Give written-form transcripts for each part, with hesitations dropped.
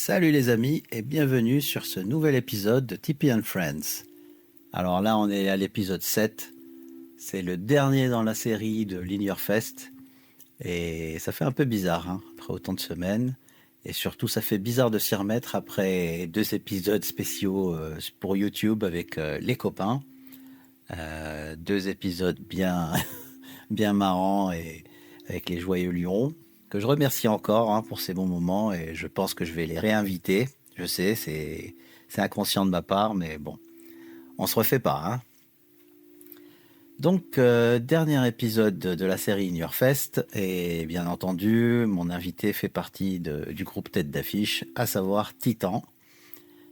Salut les amis et bienvenue sur ce nouvel épisode de Tipeee and Friends. Alors là on est à l'épisode 7, c'est le dernier dans la série de l'In Your Fest et ça fait un peu bizarre après autant de semaines et surtout ça fait bizarre de s'y remettre après 2 épisodes spéciaux pour YouTube avec les copains. 2 épisodes bien, bien marrants et avec les joyeux lurons. Que je remercie encore pour ces bons moments et je pense que je vais les réinviter. Je sais, c'est inconscient de ma part, mais bon, on se refait pas. Donc, dernier épisode de la série In Your Fest et bien entendu, mon invité fait partie du groupe tête d'affiche, à savoir Titan,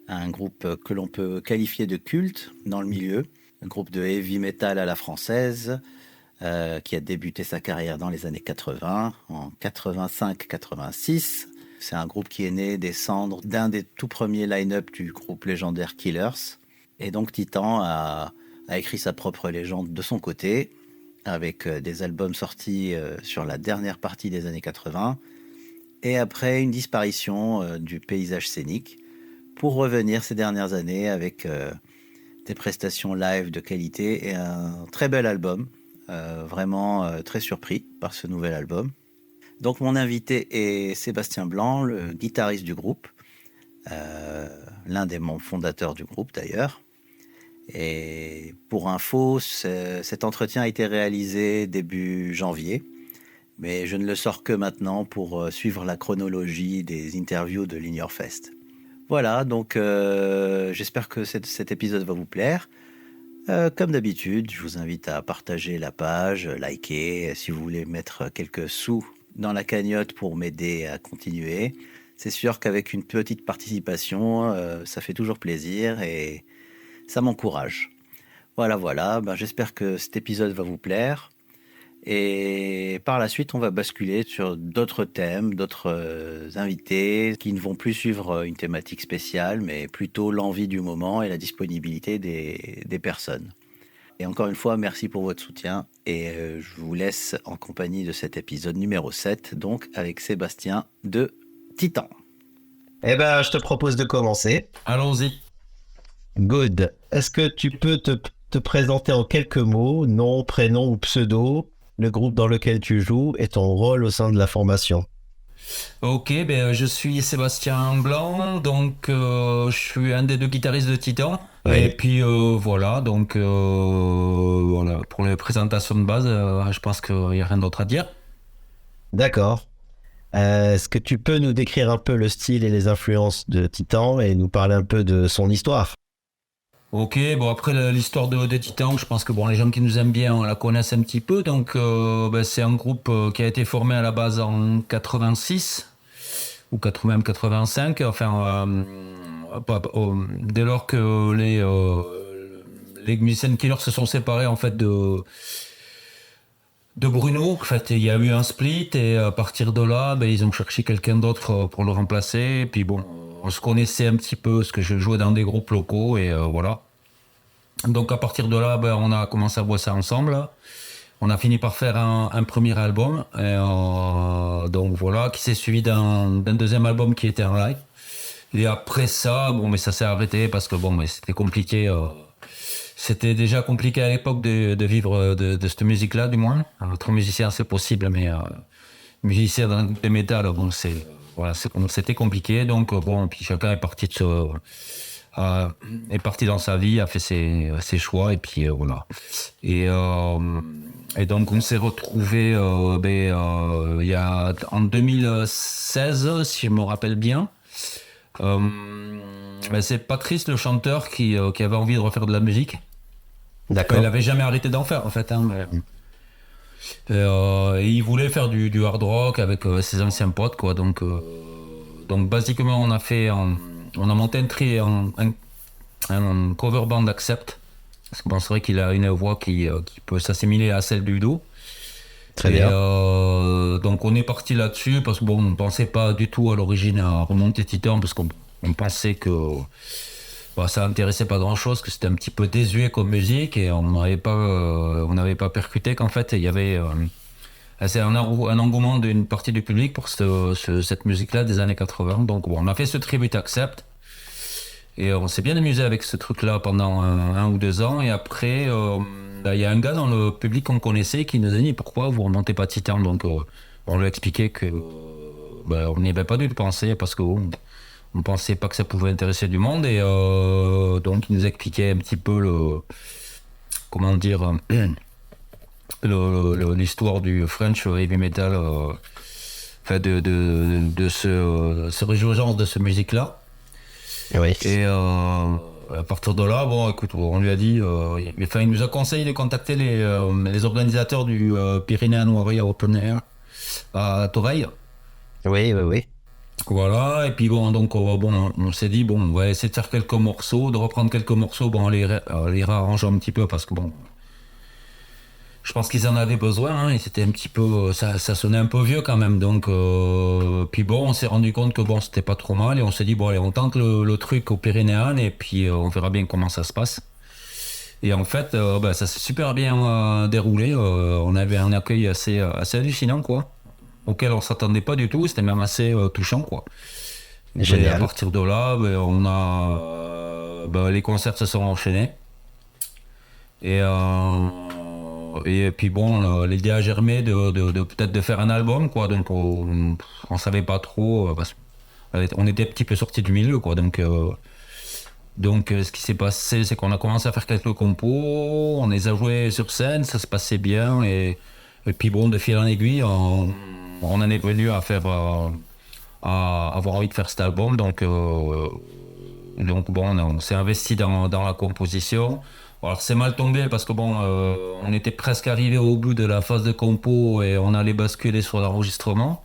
un groupe que l'on peut qualifier de culte dans le milieu, un groupe de heavy metal à la française, qui a débuté sa carrière dans les années 80, en 85-86. C'est un groupe qui est né des cendres d'un des tout premiers line-up du groupe légendaire Killers. Et donc Titan a écrit sa propre légende de son côté, avec des albums sortis sur la dernière partie des années 80, et après une disparition du paysage scénique, pour revenir ces dernières années avec des prestations live de qualité et un très bel album. Vraiment très surpris par ce nouvel album. Donc mon invité est Sébastien Blanc, le guitariste du groupe, l'un des membres fondateurs du groupe d'ailleurs. Et pour info, cet entretien a été réalisé début janvier, mais je ne le sors que maintenant pour suivre la chronologie des interviews de l'In Your Fest. Voilà, donc j'espère que cet épisode va vous plaire. Comme d'habitude, je vous invite à partager la page, liker, si vous voulez mettre quelques sous dans la cagnotte pour m'aider à continuer. C'est sûr qu'avec une petite participation, ça fait toujours plaisir et ça m'encourage. Voilà, j'espère que cet épisode va vous plaire. Et par la suite, on va basculer sur d'autres thèmes, d'autres invités qui ne vont plus suivre une thématique spéciale, mais plutôt l'envie du moment et la disponibilité des personnes. Et encore une fois, merci pour votre soutien et je vous laisse en compagnie de cet épisode numéro 7, donc avec Sébastien de Titan. Eh ben, je te propose de commencer. Allons-y. Good. Est-ce que tu peux te présenter en quelques mots, nom, prénom ou pseudo, le groupe dans lequel tu joues et ton rôle au sein de la formation? Ok, je suis Sébastien Blanc, donc je suis un des 2 guitaristes de Titan. Oui. Et puis voilà, donc voilà, pour les présentations de base, je pense qu'il n'y a rien d'autre à dire. D'accord. Est-ce que tu peux nous décrire un peu le style et les influences de Titan et nous parler un peu de son histoire? Ok, après l'histoire de Titan, je pense que les gens qui nous aiment bien la connaissent un petit peu. Donc c'est un groupe qui a été formé à la base en 86 ou 85. Enfin, dès lors que les musiciens Killers se sont séparés en fait de Bruno. En fait, il y a eu un split et à partir de là, ils ont cherché quelqu'un d'autre pour le remplacer. Et puis on se connaissait un petit peu parce que je jouais dans des groupes locaux et voilà. Donc à partir de là, on a commencé à bosser ensemble. On a fini par faire un premier album, et, donc voilà, qui s'est suivi d'un deuxième album qui était en live. Et après ça, mais ça s'est arrêté parce que mais c'était compliqué. C'était déjà compliqué à l'époque de vivre de cette musique-là, du moins. Être musicien, c'est possible, mais musicien de métal, c'était compliqué. Donc puis chacun est parti est parti dans sa vie, a fait ses choix et puis voilà. Et donc on s'est retrouvé il y a en 2016, si je me rappelle bien. C'est Patrice, le chanteur, qui avait envie de refaire de la musique. D'accord. Il n'avait jamais arrêté d'en faire en fait. Et il voulait faire du hard rock avec ses anciens potes, quoi. Donc basiquement on a monté un cover band Accept. Parce que c'est vrai qu'il a une voix qui peut s'assimiler à celle du dos. Très bien. Donc on est parti là-dessus parce que on pensait pas du tout à l'origine à remonter Titan parce qu'on pensait que ça intéressait pas grand-chose, que c'était un petit peu désuet comme musique et on n'avait pas percuté qu'en fait il y avait C'est un engouement d'une partie du public pour cette musique-là des années 80. Donc bon, on a fait ce Tribute Accept. Et on s'est bien amusé avec ce truc-là pendant 1 ou 2 ans. Et après, il y a un gars dans le public qu'on connaissait qui nous a dit pourquoi vous remontez pas Titan. Donc on lui a expliqué que on n'y avait pas dû le penser parce on pensait pas que ça pouvait intéresser du monde. Et donc il nous expliquait un petit peu comment dire, l'histoire du French heavy metal, enfin de ce réjouissance de cette musique-là. Oui. Et à partir de là, bon, écoute, on lui a dit, il nous a conseillé de contacter les organisateurs du Pyrénéen Warrior Open Air à Toreil. Oui, oui, oui. Voilà, et puis bon, donc on s'est dit, bon, on va essayer de faire quelques morceaux, de reprendre quelques morceaux, bon, en les réarrangeant un petit peu parce que bon, je pense qu'ils en avaient besoin, hein, et c'était un petit peu, ça sonnait un peu vieux quand même, donc puis bon, on s'est rendu compte que bon, c'était pas trop mal, et on s'est dit bon allez, on tente le truc au Pyrénéen, et puis on verra bien comment ça se passe. Et en fait, ça s'est super bien déroulé, on avait un accueil assez hallucinant quoi, auquel on s'attendait pas du tout, c'était même assez touchant quoi. Et à partir de là, on a, les concerts se sont enchaînés, et puis bon, l'idée a germé de peut-être de faire un album, quoi. Donc on savait pas trop, parce qu'on était un petit peu sorti du milieu, quoi. Donc ce qui s'est passé, c'est qu'on a commencé à faire quelques compos, on les a joués sur scène, ça se passait bien, et puis bon, de fil en aiguille, on en est venu à faire, à avoir envie de faire cet album. Donc bon, on s'est investi dans la composition. Alors c'est mal tombé parce que bon, on était presque arrivé au bout de la phase de compo et on allait basculer sur l'enregistrement.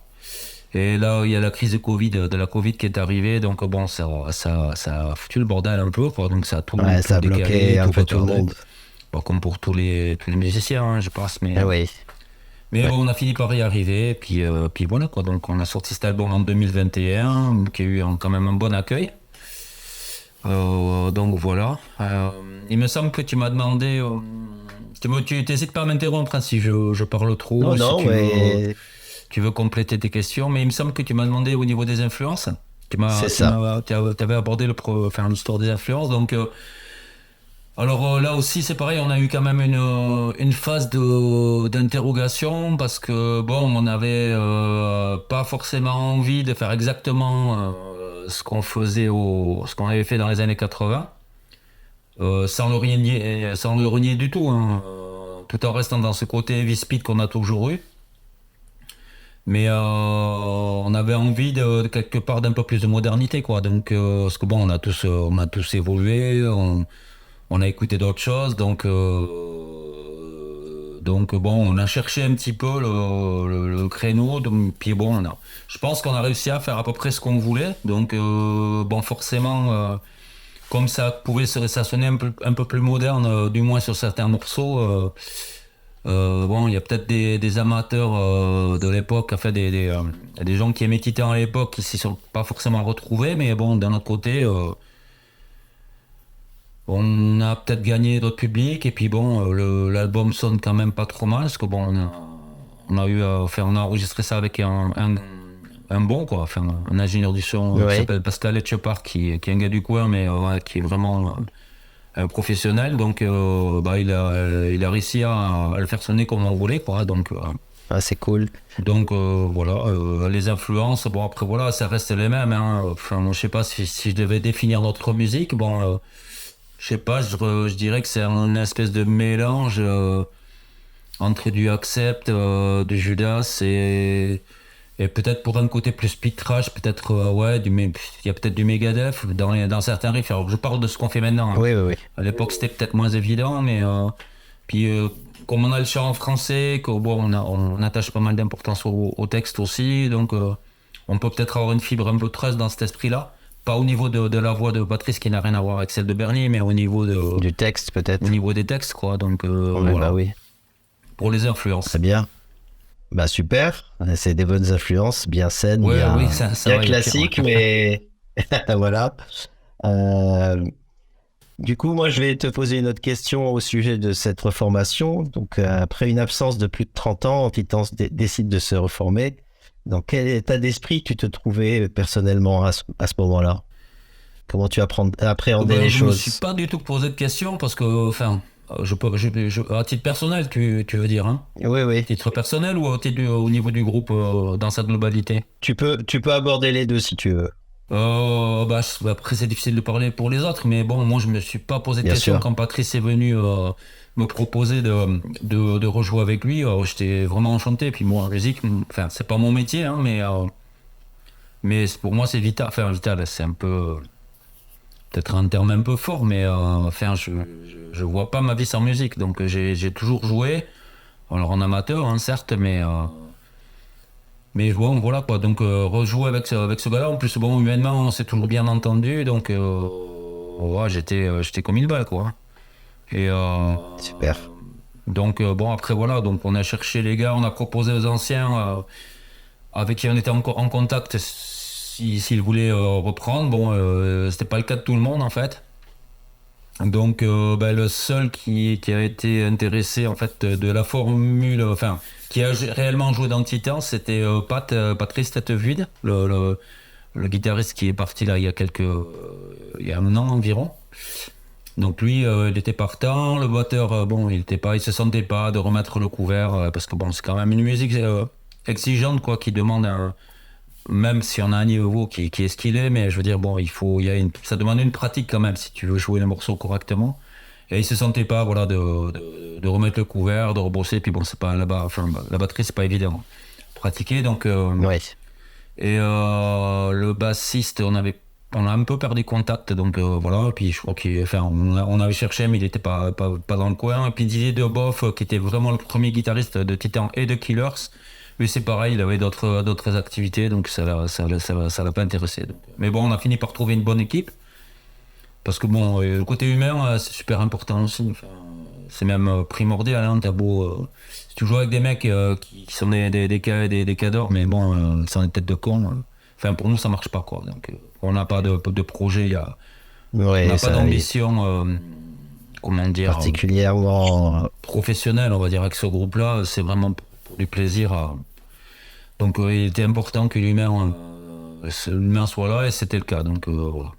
Et là, il y a la crise de la Covid qui est arrivée, donc bon, ça a foutu le bordel un peu, quoi. Donc ça a tout, Ouais, ça a décalé, bloqué un peu tout le retardé. monde. Bon, comme pour tous les musiciens, hein, je pense. Mais Oui. mais Ouais. bon, on a fini par y arriver. Puis voilà, quoi. Donc on a sorti cet album en 2021, qui a eu quand même un bon accueil. Donc voilà. Il me semble que tu m'as demandé. Tu n'hésites pas à m'interrompre, hein, si je parle trop. Non, Si non, mais tu veux compléter tes questions. Mais il me semble que tu m'as demandé au niveau des influences. c'est ça. Tu avais abordé l'histoire des influences. Donc alors là aussi c'est pareil, on a eu quand même une phase d'interrogation parce que bon, on n'avait pas forcément envie de faire exactement ce qu'on avait fait dans les années 80, sans le renier du tout, hein, tout en restant dans ce côté heavy speed qu'on a toujours eu. Mais on avait envie de quelque part d'un peu plus de modernité, quoi. Donc parce que bon, on a tous évolué, on a écouté d'autres choses, donc bon, on a cherché un petit peu le créneau, puis bon, je pense qu'on a réussi à faire à peu près ce qu'on voulait, donc bon, forcément, comme ça sonnait un peu plus moderne, du moins sur certains morceaux, bon, il y a peut-être des amateurs de l'époque, enfin des gens qui aimaient Titan à l'époque qui s'y sont pas forcément retrouvés, mais bon, d'un autre côté, on a peut-être gagné d'autres publics, et puis bon, l'album sonne quand même pas trop mal, parce que bon, on a enregistré ça avec un bon, quoi, enfin, un ingénieur du son qui Ouais. s'appelle Pascal Etchepart, qui est un gars du coin, mais ouais, qui est vraiment un professionnel, donc il a réussi à le faire sonner comme on voulait, quoi, Ah, c'est cool. donc voilà, les influences, bon après voilà, ça reste les mêmes, hein. Enfin, je sais pas si je devais définir notre musique, bon, je sais pas, je dirais que c'est une espèce de mélange entre du Accept, de Judas, et peut-être pour un côté plus speed trash, peut-être ouais, il y a peut-être du Megadeth dans certains riffs. Alors je parle de ce qu'on fait maintenant, hein. Oui, oui, oui. À l'époque c'était peut-être moins évident, mais puis comme on a le chant en français, que bon, on attache pas mal d'importance au texte aussi, donc on peut peut-être avoir une fibre un peu trash dans cet esprit-là. Pas au niveau de la voix de Patrice qui n'a rien à voir avec celle de Bernier, mais au niveau Du texte, peut-être. au niveau des textes, quoi. Donc Ouais, voilà, bah oui. pour les influences. Très bien. Bah super. C'est des bonnes influences, bien saines, Ouais, bien, oui, ça bien va, il y a pire, classiques, ouais. mais voilà. Euh, Du coup, moi, je vais te poser une autre question au sujet de cette reformation. Donc, après une absence de plus de 30 ans, Titan décide de se reformer. Dans quel état d'esprit tu te trouvais personnellement à ce moment-là? Comment tu appréhendais Ben, les je me suis choses? pas du tout posé de questions parce que, enfin, à titre personnel, tu veux dire, hein? Oui, oui. Titre personnel ou au niveau du groupe dans sa globalité? Tu peux aborder les deux si tu veux. Après, c'est difficile de parler pour les autres, mais bon, moi, je me suis pas posé de Bien questions sûr. quand Patrice est venu me proposer de rejouer avec lui. J'étais vraiment enchanté. Puis moi, la musique, enfin, c'est pas mon métier, hein, mais pour moi, c'est vital. Enfin, vital, c'est un peu, peut-être un terme un peu fort, mais enfin, je vois pas ma vie sans musique. Donc, j'ai toujours joué. Alors, en amateur, hein, certes, mais bon, voilà quoi. Donc, rejouer avec ce gars-là. En plus, bon, humainement, on s'est toujours bien entendu. Donc, ouais, j'étais comme une balle, quoi. Et Super. donc, bon, après, voilà. Donc, on a cherché les gars, on a proposé aux anciens avec qui on était en contact s'ils voulaient reprendre. Bon, c'était pas le cas de tout le monde, en fait. Donc, le seul qui a été intéressé, en fait, de la formule, enfin, qui a réellement joué dans Titan, c'était Patrice Têtevide, le guitariste qui est parti là il y a un an environ. Donc lui, il était partant. Le batteur, bon, il se sentait pas de remettre le couvert parce que bon, c'est quand même une musique exigeante quoi, qui demande même si on a un niveau qui est ce qu'il est, mais je veux dire bon, ça demande une pratique quand même si tu veux jouer le morceau correctement. Et il se sentait pas, voilà, de remettre le couvert, de rebosser. Puis bon, c'est pas là-bas, enfin, la batterie c'est pas évident à pratiquer, donc. Ouais. Et le bassiste, on a un peu perdu contact, donc voilà. Puis je crois on avait cherché, mais il était pas dans le coin. Et puis Didier Deboff, qui était vraiment le premier guitariste de Titan et de Killers, lui c'est pareil, il avait d'autres activités, donc ça l'a pas intéressé. Donc. Mais bon, on a fini par trouver une bonne équipe, parce que bon, le côté humain, c'est super important aussi. Enfin, c'est même primordial, hein, t'as beau... si tu joues avec des mecs qui sont des cadors, mais bon, c'est des têtes de con. Enfin, pour nous, ça marche pas, quoi. Donc, on n'a pas de projet, on Ouais, n'a pas ça, oui. d'ambition, comment dire, Particulièrement. professionnelle, on va dire, avec ce groupe-là. C'est vraiment pour du plaisir. Donc, il était important que l'humain soit là, et c'était le cas. Donc, voilà.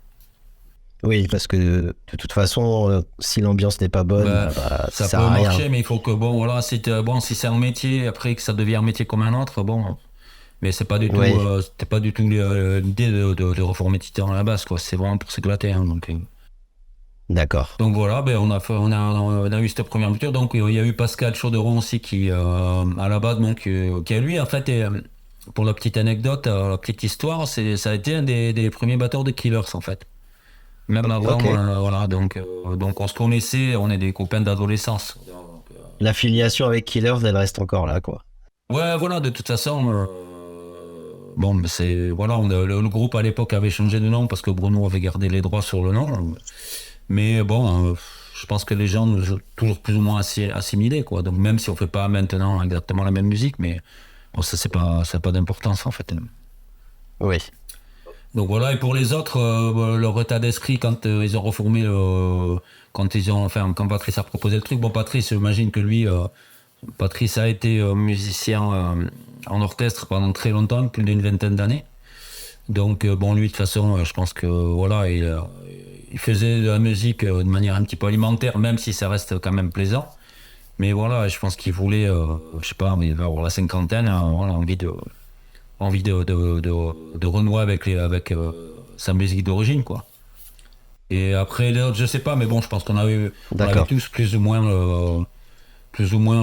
Oui, parce que de toute façon, si l'ambiance n'est pas bonne, Bah, bah, ça ça sert peut à rien. marcher, mais il faut que, bon, voilà, si c'est un métier, après que ça devient un métier comme un autre, bon, mais Oui, c'était pas du tout l'idée de reformer Titan à la base, quoi. C'est vraiment pour s'éclater, hein, d'accord. donc voilà, ben, on a eu cette première aventure. Donc, il y a eu Pascal Chauderon aussi qui, à la base, donc, qui a lui, en fait, pour la petite anecdote, la petite histoire, ça a été un des premiers batteurs de Killers, en fait. Même avant, Ok. voilà, donc on se connaissait, on est des copains d'adolescence. L'affiliation avec Killers, elle reste encore là, quoi. Ouais, voilà, de toute façon, bon, mais voilà, le groupe à l'époque avait changé de nom parce que Bruno avait gardé les droits sur le nom. Mais bon, je pense que les gens nous ont toujours plus ou moins assimilés, quoi. Donc même si on fait pas maintenant exactement la même musique, mais bon, ça n'a pas d'importance en fait. Oui. Donc voilà, et pour les autres, leur état d'esprit quand ils ont reformé, quand Patrice a proposé le truc, bon, Patrice, j'imagine que lui, Patrice a été musicien en orchestre pendant très longtemps, plus d'une vingtaine d'années. Donc bon, lui, de toute façon, je pense que voilà, il faisait de la musique de manière un petit peu alimentaire, même si ça reste quand même plaisant. Mais voilà, je pense qu'il voulait, je sais pas, il va avoir la cinquantaine, hein, voilà, envie de renouer sa musique d'origine, quoi. Et après, les autres, je sais pas, mais bon, je pense on avait D'accord. tous plus ou moins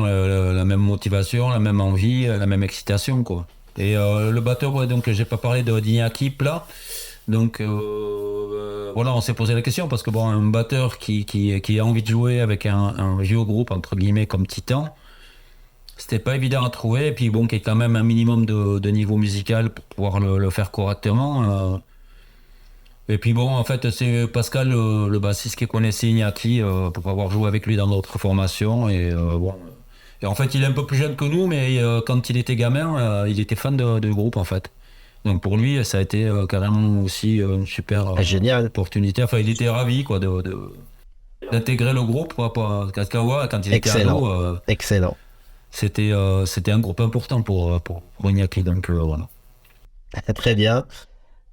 la même motivation, la même envie, la même excitation, quoi. Et le batteur, ouais, donc j'ai pas parlé d'Iñaki là. Donc voilà, on s'est posé la question parce que bon, un batteur qui a envie de jouer avec un vieux groupe entre guillemets comme Titan, c'était pas évident à trouver. Et puis bon, qui est quand même un minimum de niveau musical pour pouvoir le faire correctement. Et puis bon, en fait, c'est Pascal, le bassiste, qui connaissait Iñaki pour avoir joué avec lui dans d'autres formations. Et bon. Et en fait, il est un peu plus jeune que nous, mais quand il était gamin, il était fan de groupe, en fait. Donc pour lui, ça a été carrément aussi une super Ah, génial. opportunité. Enfin, il était ravi, quoi, d'intégrer le groupe, quoi, parce quand il était Excellent. ado, Excellent. c'était un groupe important pour Iñaki, donc voilà. Très bien.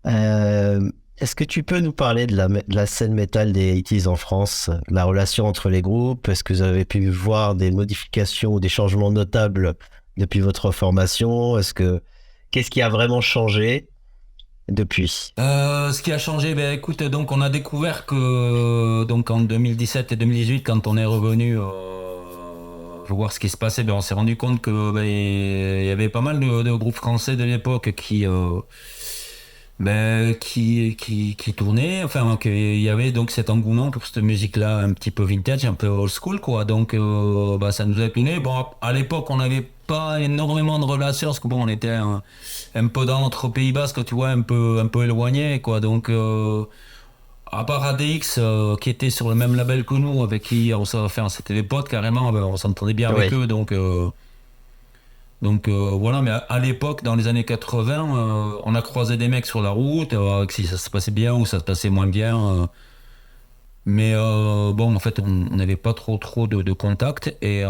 Euh, Est-ce que tu peux nous parler de la scène métal des 80s en France, la relation entre les groupes? Est-ce que vous avez pu voir des modifications ou des changements notables depuis votre formation? Qu'est-ce qui a vraiment changé depuis? Ce qui a changé, ben écoute, donc on a découvert que donc en 2017 et 2018, quand on est revenu voir ce qui se passait, ben on s'est rendu compte que ben, il y avait pas mal de groupes français de l'époque qui tournaient, enfin qu'il y avait donc cet engouement pour cette musique-là un petit peu vintage, un peu old school, quoi. Donc bah, ça nous a étonné. Bon, à l'époque, on n'avait pas énormément de relations parce que bon, on était un peu dans notre Pays Basque, tu vois, un peu éloigné, quoi. Donc à part ADX qui était sur le même label que nous, avec qui c'était des potes carrément, ben, on s'entendait bien avec Oui. eux, donc voilà, mais à l'époque, dans les années 80, on a croisé des mecs sur la route, si ça se passait bien ou ça se passait moins bien. Mais bon, en fait, on n'avait pas trop de contact. Et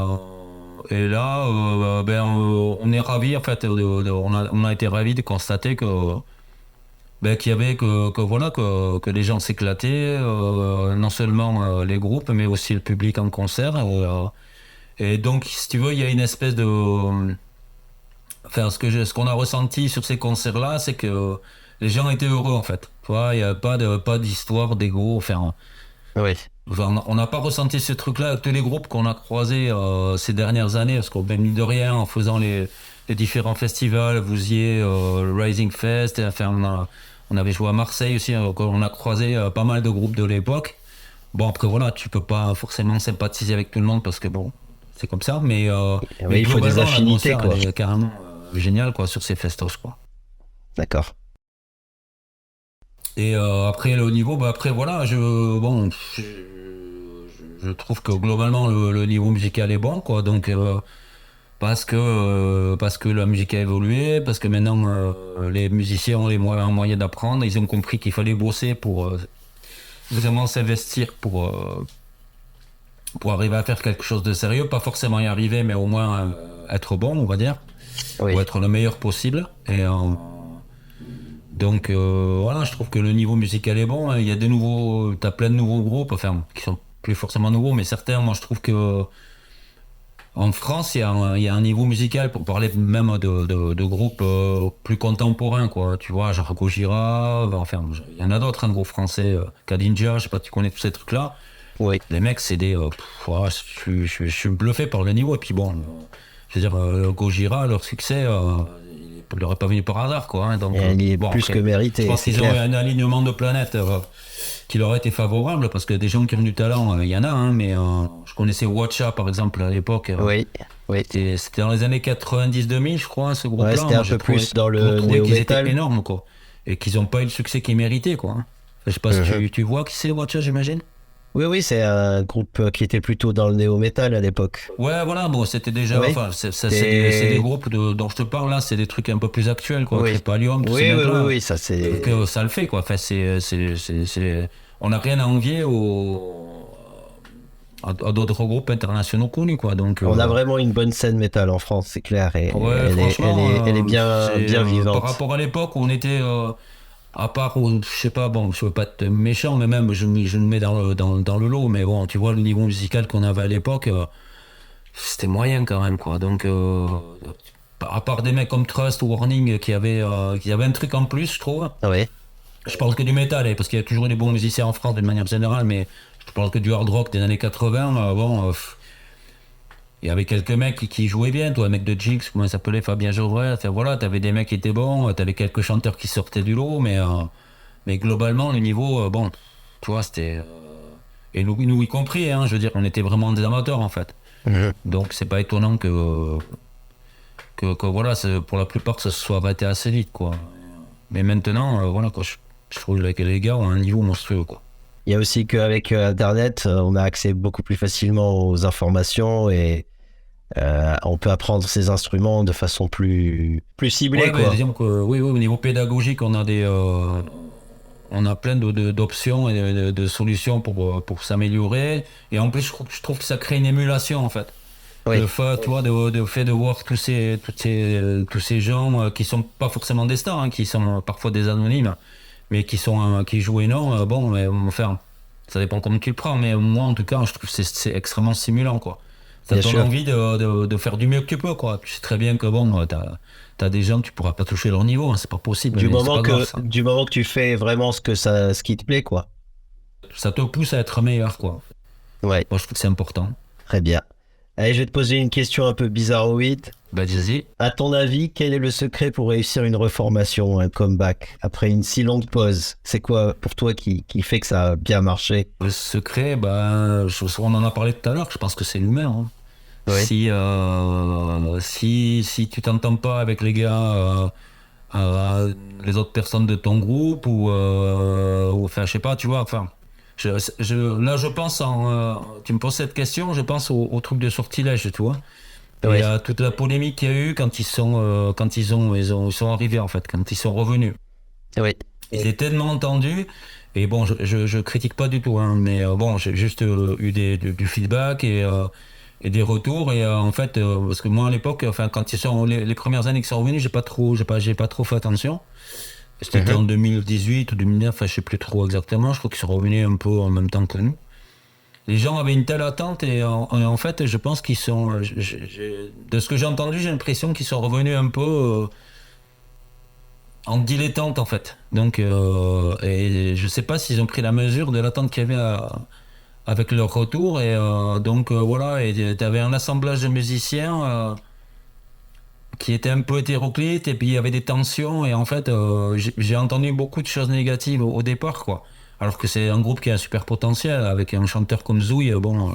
là, on est ravis, en fait, on a été ravis de constater qu'il y avait voilà, que les gens s'éclataient, non seulement les groupes, mais aussi le public en concert. Et donc, si tu veux, il y a une espèce de... Enfin, ce qu'on a ressenti sur ces concerts-là, c'est que les gens étaient heureux, en fait. Tu vois, il n'y a pas d'histoire d'ego. Enfin, Oui. on n'a pas ressenti ce truc-là avec tous les groupes qu'on a croisés ces dernières années, parce qu'on mine de rien, en faisant les différents festivals, Vouziers, le Rising Fest, enfin, on avait joué à Marseille aussi, on a croisé pas mal de groupes de l'époque. Bon, après, voilà, tu peux pas forcément sympathiser avec tout le monde, parce que bon, c'est comme ça, mais Oui, il faut des globalement, affinités, l'atmosphère, quoi. elle est carrément géniale, quoi, sur ces festos, quoi. D'accord. Et après le niveau, bah après voilà, je trouve que globalement le niveau musical est bon, quoi. Donc parce que la musique a évolué, parce que maintenant les musiciens ont les moyens d'apprendre, ils ont compris qu'il fallait bosser pour vraiment s'investir pour arriver à faire quelque chose de sérieux, pas forcément y arriver, mais au moins être bon, on va dire, Oui. ou être le meilleur possible. Et donc voilà, je trouve que le niveau musical est bon, hein. Il y a t'as plein de nouveaux groupes, enfin qui sont plus forcément nouveaux, mais certains, moi je trouve que en France, il y a un niveau musical pour parler même de groupes plus contemporains, quoi. Tu vois, genre Gojira, enfin il y en a d'autres, un groupe français, Kadinja, je sais pas, tu connais tous ces trucs-là. Oui. Les mecs, c'est des, ouais, je suis bluffé par le niveau. Et puis bon, je veux dire, Gojira, leur succès, il n'aurait pas venu par hasard, quoi, hein. Donc, Elle est bon, plus après, que je méritée, pense c'est qu'ils ont eu clair. un alignement de planètes qui leur a été favorable, parce que des gens qui ont du talent, il y en a, hein, mais je connaissais Watcha, par exemple, à l'époque. Oui. Oui. C'était dans les années 90-2000, je crois, ce Ouais, groupe-là. c'était Moi, un peu plus dans j'ai le trouvé qu'ils étaient néo-metal. énormes, quoi. Et qu'ils n'ont pas eu le succès qu'ils méritaient, quoi, hein. Je sais pas si Mhm. tu vois qui c'est Watcha, j'imagine. Oui, oui, c'est un groupe qui était plutôt dans le néo-metal à l'époque. Ouais, voilà, bon, c'était déjà, Oui. enfin, c'est des Et... groupes dont je te parle là, c'est des trucs un peu plus actuels, quoi. Oui. Crépalium, tous ces Oui, oui, oui, mecs-là, oui, ça que c'est... ça le fait, quoi. Enfin, on n'a rien à envier à d'autres groupes internationaux connus, quoi. Donc, On a vraiment une bonne scène métal en France, c'est clair, et ouais, franchement, elle est bien, bien par vivante. rapport à l'époque où on était, à part, je sais pas, bon, je veux pas être méchant, mais même, je me mets dans le lot, mais bon, tu vois, le niveau musical qu'on avait à l'époque, c'était moyen quand même, quoi. Donc, à part des mecs comme Trust ou Warning qui avaient un truc en plus, je trouve. Oui. Je parle que du métal, parce qu'il y a toujours des bons musiciens en France d'une manière générale, mais je parle que du hard rock des années 80. Il y avait quelques mecs qui jouaient bien, toi, un mec de Jinx, comment il s'appelait, Fabien Geoffrey. Enfin, voilà, t'avais des mecs qui étaient bons, t'avais quelques chanteurs qui sortaient du lot, mais globalement, le niveau, bon, tu vois, c'était. Et nous y compris, hein, je veux dire, on était vraiment des amateurs, en fait. Mhm. Donc, c'est pas étonnant que voilà, pour la plupart, ça se soit arrêté assez vite, quoi. Mais maintenant, voilà, quoi, je trouve que les gars ont un niveau monstrueux, quoi. Il y a aussi qu'avec Internet, on a accès beaucoup plus facilement aux informations et on peut apprendre ces instruments de façon plus ciblée, Ouais, bah, quoi. disons que oui, oui, au niveau pédagogique, on a on a plein d'options et de solutions pour s'améliorer. Et en plus, je trouve que ça crée une émulation, en fait. Oui. Le fait, tu vois, de fait de voir tous ces gens qui sont pas forcément des stars, hein, qui sont parfois des anonymes, mais qui jouent énorme. Bon, mais enfin, ça dépend comment tu le prends, mais moi, en tout cas, je trouve que c'est extrêmement stimulant, quoi. Ça Bien te donne sûr. envie de faire du mieux que tu peux, quoi. Tu sais très bien que bon, t'as des gens, tu pourras pas toucher leur niveau, hein, c'est pas possible, mais c'est pas grave, ça. Du moment que tu fais vraiment ce qui te plaît, quoi. Ça te pousse à être meilleur, quoi. Ouais, Moi, je trouve que c'est important. très bien. Allez, je vais te poser une question un peu bizarroïde. Bah, vas-y. À ton avis, quel est le secret pour réussir une reformation, un comeback, après une si longue pause? C'est quoi pour toi qui fait que ça a bien marché? Le secret, ben, on en a parlé tout à l'heure, je pense que c'est l'humain, hein. Oui. Si tu t'entends pas avec les gars, les autres personnes de ton groupe, ou enfin, je sais pas, tu vois, enfin, là, je pense tu me poses cette question, je pense au truc de sortilège, tu vois. Et Oui. toute la polémique qu'il y a eu quand ils sont arrivés, en fait, quand ils sont revenus. Oui. Il est tellement entendu, et bon, je critique pas du tout, hein, mais bon, j'ai juste eu du feedback et des retours, et en fait, parce que moi à l'époque, enfin, quand ils sont les premières années qu'ils sont revenus, j'ai pas trop fait attention. C'était en 2018 ou 2009, enfin, je sais plus trop exactement, je crois qu'ils sont revenus un peu en même temps que nous. Les gens avaient une telle attente, et en fait, je pense qu'ils sont, de ce que j'ai entendu, j'ai l'impression qu'ils sont revenus un peu en dilettante, en fait. Donc, et je sais pas s'ils ont pris la mesure de l'attente qu'il y avait avec leur retour. Et donc, voilà, et tu avais un assemblage de musiciens qui était un peu hétéroclite, et puis il y avait des tensions. Et en fait, j'ai entendu beaucoup de choses négatives au départ, quoi. Alors que c'est un groupe qui a un super potentiel, avec un chanteur comme Zouille, bon,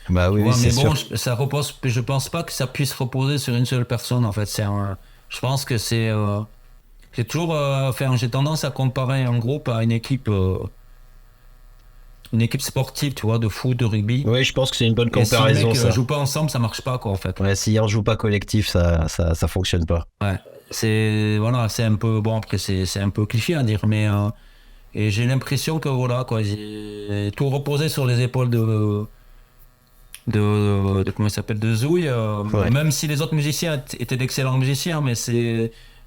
Bah tu oui, oui, vois, c'est mais bon, sûr. ça repose, je pense pas que ça puisse reposer sur une seule personne, en fait. Je pense que j'ai toujours, enfin, j'ai tendance à comparer un groupe à une équipe sportive, tu vois, de foot, de rugby. Oui, je pense que c'est une bonne Et si les comparaison, mecs ça. jouent pas ensemble, ça marche pas, quoi, en fait. Ouais, si on joue pas collectif, ça fonctionne pas. Ouais. Voilà, c'est un peu, bon, après, c'est un peu cliché à dire, mais, et j'ai l'impression que, voilà, quoi, j'ai tout reposé sur les épaules comment il s'appelle, de Zouille, Ouais. même si les autres musiciens étaient d'excellents musiciens, mais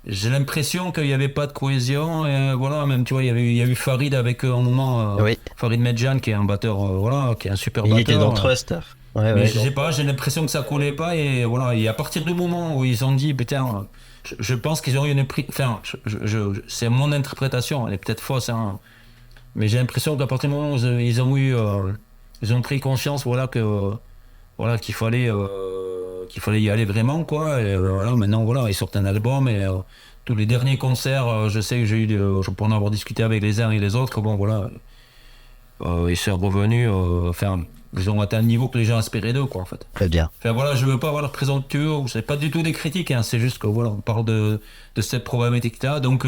j'ai l'impression qu'il n'y avait pas de cohésion, et voilà, même, tu vois, il y a eu Farid avec eux un moment, Oui. Farid Medjan, qui est un batteur, voilà, qui est un super Il était dans batteur. Trust. Ouais, Mais ouais. je sais pas, j'ai l'impression que ça collait pas, et voilà, et à partir du moment où ils ont dit, putain, je pense qu'ils ont eu une prise, enfin, c'est mon interprétation, elle est peut-être fausse, hein, mais j'ai l'impression qu'à partir du moment où ils ont pris conscience, voilà, voilà, qu'il fallait y aller vraiment, quoi. Et voilà, maintenant, voilà, ils sortent un album, et tous les derniers concerts, je sais que je pour en avoir discuté avec les uns et les autres, bon, voilà, ils sont revenus, enfin, ils ont atteint un niveau que les gens espéraient d'eux, quoi, en fait. Très bien. Enfin, voilà, je veux pas avoir la présomptueux, c'est pas du tout des critiques, hein, c'est juste que, voilà, on parle de cette problématique-là, donc,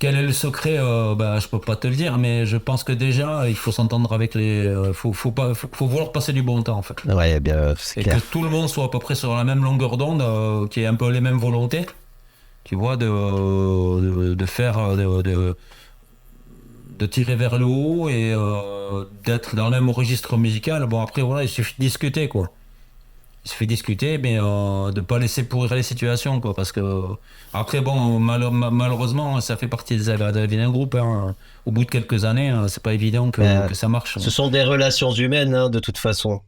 quel est le secret? Bah, je peux pas te le dire, mais je pense que déjà, il faut s'entendre avec faut vouloir passer du bon temps, en fait. Ouais, bien, c'est Et que clair. tout le monde soit à peu près sur la même longueur d'onde, qui ait un peu les mêmes volontés, tu vois, de faire, de tirer vers le haut, et d'être dans le même registre musical. Bon, après, voilà, il suffit de discuter, quoi. Il suffit de discuter, mais de pas laisser pourrir les situations, quoi, parce que après, bon, malheureusement, ça fait partie de la vie d'un groupe, hein. Au bout de quelques années, c'est pas évident que ça marche. Ce sont des relations humaines, hein, de toute façon.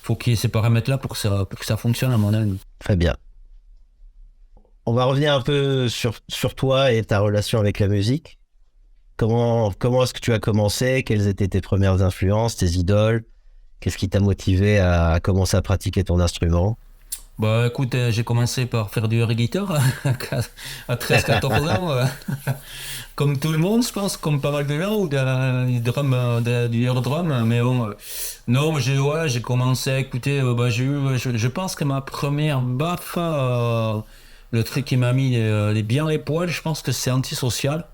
Faut qu'il y ait ces paramètres-là pour que ça fonctionne, à mon avis. Très bien. On va revenir un peu sur toi et ta relation avec la musique. Comment est-ce que tu as commencé? Quelles étaient tes premières influences, tes idoles? Qu'est-ce qui t'a motivé à commencer à pratiquer ton instrument? Bah écoute, j'ai commencé par faire du air guitar à 13-14 ans, comme tout le monde, je pense, comme pas mal de gens, ou du drum, du air drum, mais bon, non, j'ai commencé à écouter, bah, je pense que ma première baffe, le truc qui m'a mis bien les poils, je pense que c'est Antisocial.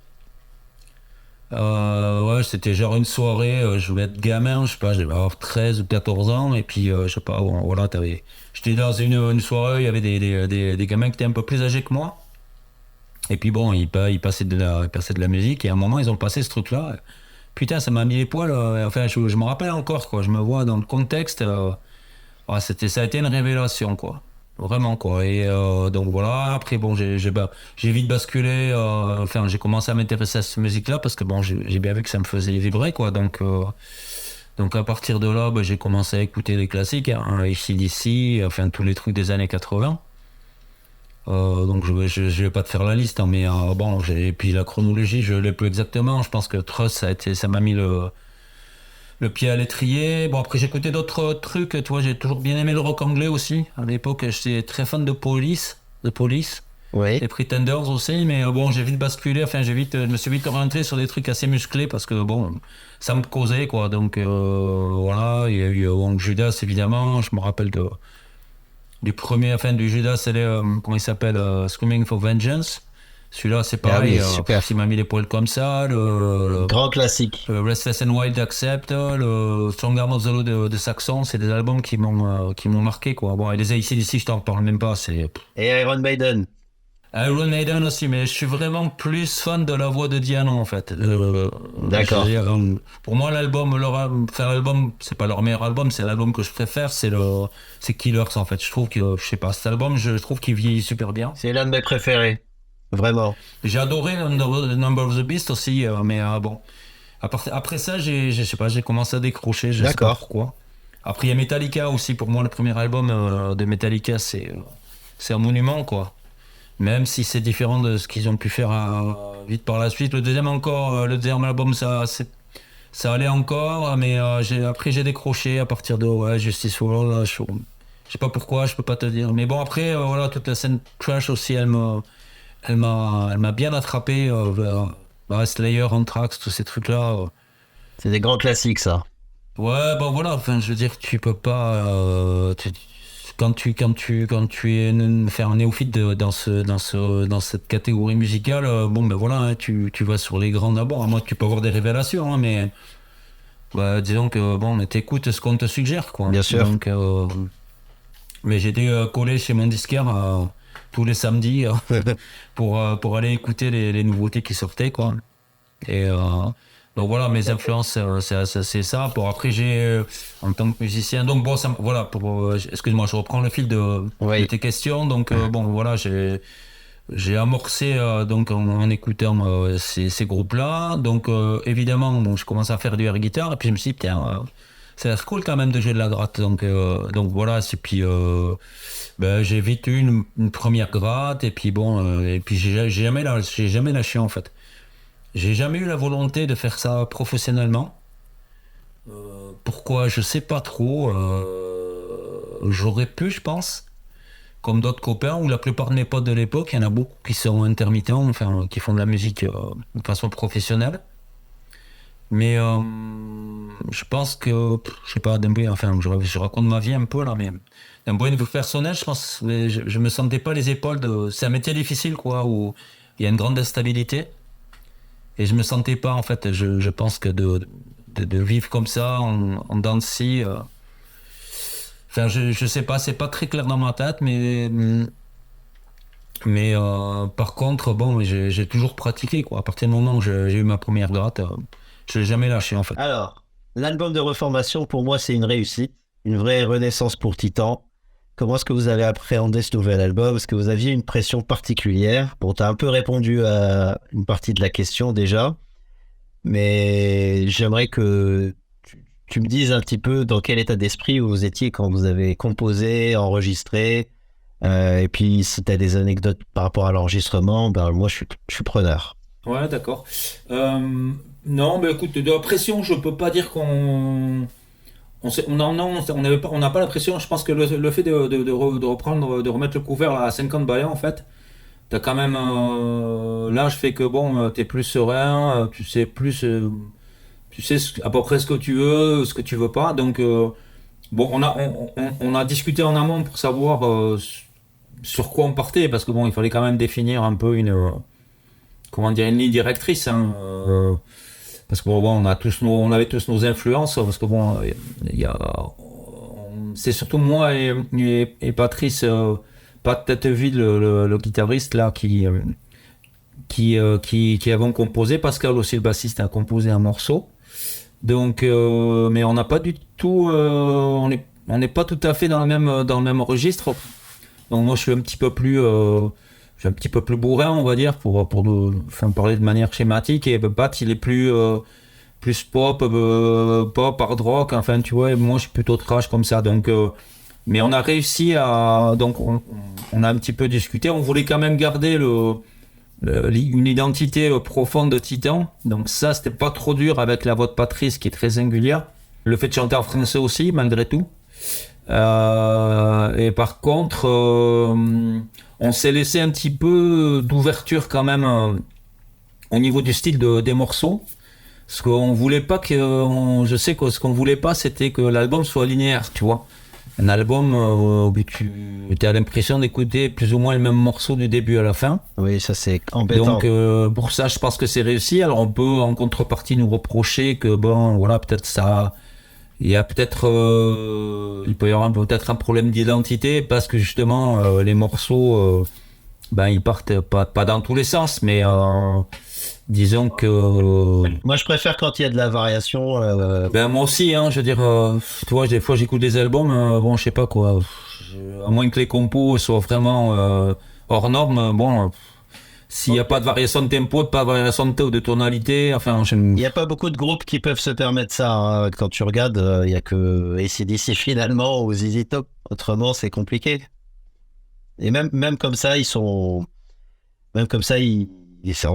Ouais, c'était genre une soirée, je voulais être gamin, je sais pas, je devais avoir 13 ou 14 ans, et puis je sais pas, bon, voilà, j'étais dans une soirée, il y avait des gamins qui étaient un peu plus âgés que moi, Et puis bon, ils passaient de la musique, et à un moment, ils ont passé ce truc-là. Putain, ça m'a mis les poils. Enfin, je me rappelle encore, quoi. Je me vois dans le contexte. Ouais, ça a été une révélation, quoi. Vraiment, quoi. Et donc voilà. Après, bon, j'ai vite basculé. Enfin, j'ai commencé à m'intéresser à cette musique-là parce que bon, j'ai bien vu que ça me faisait vibrer, quoi. Donc à partir de là, bah, j'ai commencé à écouter les classiques, hein, AC/DC, enfin tous les trucs des années 80. Donc je vais pas te faire la liste, hein, mais bon, et puis la chronologie, je l'ai plus exactement. Je pense que Trust, ça m'a mis le pied à l'étrier. Bon, après, j'ai écouté d'autres trucs. Tu vois, j'ai toujours bien aimé le rock anglais aussi. À l'époque, j'étais très fan de Police. Oui. Les Pretenders aussi, mais bon, j'ai vite basculé. Enfin, je me suis vite orienté sur des trucs assez musclés parce que bon, ça me causait, quoi. Donc, voilà, il y a eu Judas, évidemment. Je me rappelle du premier, enfin, du Judas, c'est comment il s'appelle, Screaming for Vengeance. Celui-là, c'est Ah pareil, oui, super. il m'a mis les poils comme ça. Le Grand classique. Restless and Wild Accept, le Strong Arm of the Law de Saxon, c'est des albums qui m'ont marqué, quoi. Bon, et les AC/DC, je t'en parle même pas, c'est... Et Iron Maiden. Iron Maiden aussi, mais je suis vraiment plus fan de la voix de Diana, en fait. D'accord. Je veux dire, pour moi, l'album, c'est pas leur meilleur album, c'est l'album que je préfère, c'est Killers, en fait. Je trouve que, je sais pas, cet album, je trouve qu'il vieillit super bien. C'est l'un de mes préférés. Vraiment. J'ai adoré The Number of the Beast aussi, mais bon. Après ça, je sais pas, j'ai commencé à décrocher, je sais pas D'accord. pourquoi. Après, il y a Metallica aussi. Pour moi, le premier album de Metallica, c'est un monument, quoi. Même si c'est différent de ce qu'ils ont pu faire vite par la suite. Le deuxième album, ça allait encore, mais après, j'ai décroché à partir de Justice for All. Là, je sais pas pourquoi, je peux pas te dire. Mais bon, après, voilà, toute la scène trash aussi, elle m'a bien attrapé. Slayer, Anthrax, tous ces trucs-là. C'est des grands classiques, ça. Ouais, bon voilà, enfin, je veux dire, tu peux pas. Quand tu es un néophyte dans cette catégorie musicale, bon, ben voilà, hein, tu vas sur les grands d'abord. À moins que tu peux avoir des révélations, hein, mais bah, disons que bon, t'écoutes ce qu'on te suggère, quoi. Bien sûr. Donc, mais j'étais collé chez mon disquaire tous les samedis pour aller écouter les nouveautés qui sortaient, quoi. Et donc voilà, mes influences, c'est ça. Pour après, en tant que musicien, donc bon, voilà, excuse-moi, je reprends le fil Oui. de tes questions. Donc bon, voilà, j'ai amorcé donc en écoutant ces groupes-là. Donc évidemment, bon, je commence à faire du air guitare et puis je me suis dit, putain, ça a l'air cool quand même de jouer de la gratte. Donc voilà, et puis ben, j'ai vite eu une première gratte et puis bon, et puis j'ai jamais lâché, en fait. J'ai jamais eu la volonté de faire ça professionnellement. Pourquoi? Je sais pas trop. J'aurais pu, je pense, comme d'autres copains, ou la plupart de mes potes de l'époque, il y en a beaucoup qui sont intermittents, enfin, qui font de la musique de façon professionnelle. Mais je pense que, je sais pas, enfin, je raconte ma vie un peu là, mais d'un point de vue personnel, je pense, je me sentais pas les épaules c'est un métier difficile, quoi, où il y a une grande instabilité. Et je me sentais pas, en fait, je pense que de vivre comme ça, en dents de scie, enfin, je sais pas, c'est pas très clair dans ma tête, mais par contre, bon, j'ai toujours pratiqué, quoi. À partir du moment où j'ai eu ma première gratte, je l'ai jamais lâché, en fait. Alors, l'album de reformation, pour moi, c'est une réussite, une vraie renaissance pour Titan. Comment est-ce que vous avez appréhendé ce nouvel album? Est-ce que vous aviez une pression particulière? Bon, tu as un peu répondu à une partie de la question déjà, mais j'aimerais que tu me dises un petit peu dans quel état d'esprit vous étiez quand vous avez composé, enregistré, et puis si tu as des anecdotes par rapport à l'enregistrement, ben moi je suis preneur. Ouais, d'accord. Non, mais écoute, de la pression, je peux pas dire on n'a pas la pression. Je pense que le fait de reprendre, de remettre le couvert à 50 balais, en fait, t'as quand même l'âge fait que bon, t'es plus serein, tu sais plus, tu sais à peu près ce que tu veux, ce que tu veux pas. Donc bon, on a discuté en amont pour savoir sur quoi on partait, parce que bon, il fallait quand même définir un peu comment dire, une ligne directrice, hein, parce que bon, on avait tous nos influences, parce que bon, c'est surtout moi et Patrice, Pat Teteville, le guitariste là, qui avons composé. Pascal aussi, le bassiste, a composé un morceau. Donc, mais on n'a pas du tout, on n'est pas tout à fait dans le même registre. Donc moi, je suis un petit peu plus bourrin, on va dire, pour parler de manière schématique. Et Bat, il est plus pop, hard rock. Enfin, tu vois, moi, je suis plutôt thrash comme ça. Donc, mais on a réussi donc on a un petit peu discuté. On voulait quand même garder une identité profonde de Titan. Donc ça, c'était pas trop dur avec la voix de Patrice qui est très singulière. Le fait de chanter en français aussi, malgré tout. Et par contre, on s'est laissé un petit peu d'ouverture quand même au niveau du style des morceaux. Parce qu'on voulait pas je sais que ce qu'on voulait pas, c'était que l'album soit linéaire, tu vois. Un album où tu as l'impression d'écouter plus ou moins le même morceau du début à la fin. Oui, ça c'est embêtant. Donc pour ça, je pense que c'est réussi. Alors on peut en contrepartie nous reprocher que bon, voilà, peut-être ça, il peut y avoir peut-être un problème d'identité parce que justement les morceaux, ils partent pas dans tous les sens, mais disons que moi je préfère quand il y a de la variation. Moi aussi, hein, je veux dire, tu vois, des fois j'écoute des albums, bon, je sais pas quoi, à moins que les compos soient vraiment hors normes, bon, s'il n'y a pas de variation de tempo, pas de variation de tonalité, enfin, il n'y a pas beaucoup de groupes qui peuvent se permettre ça. Hein. Quand tu regardes, il n'y a que AC/DC finalement ou ZZ Top. Autrement, c'est compliqué. Et même comme ça, on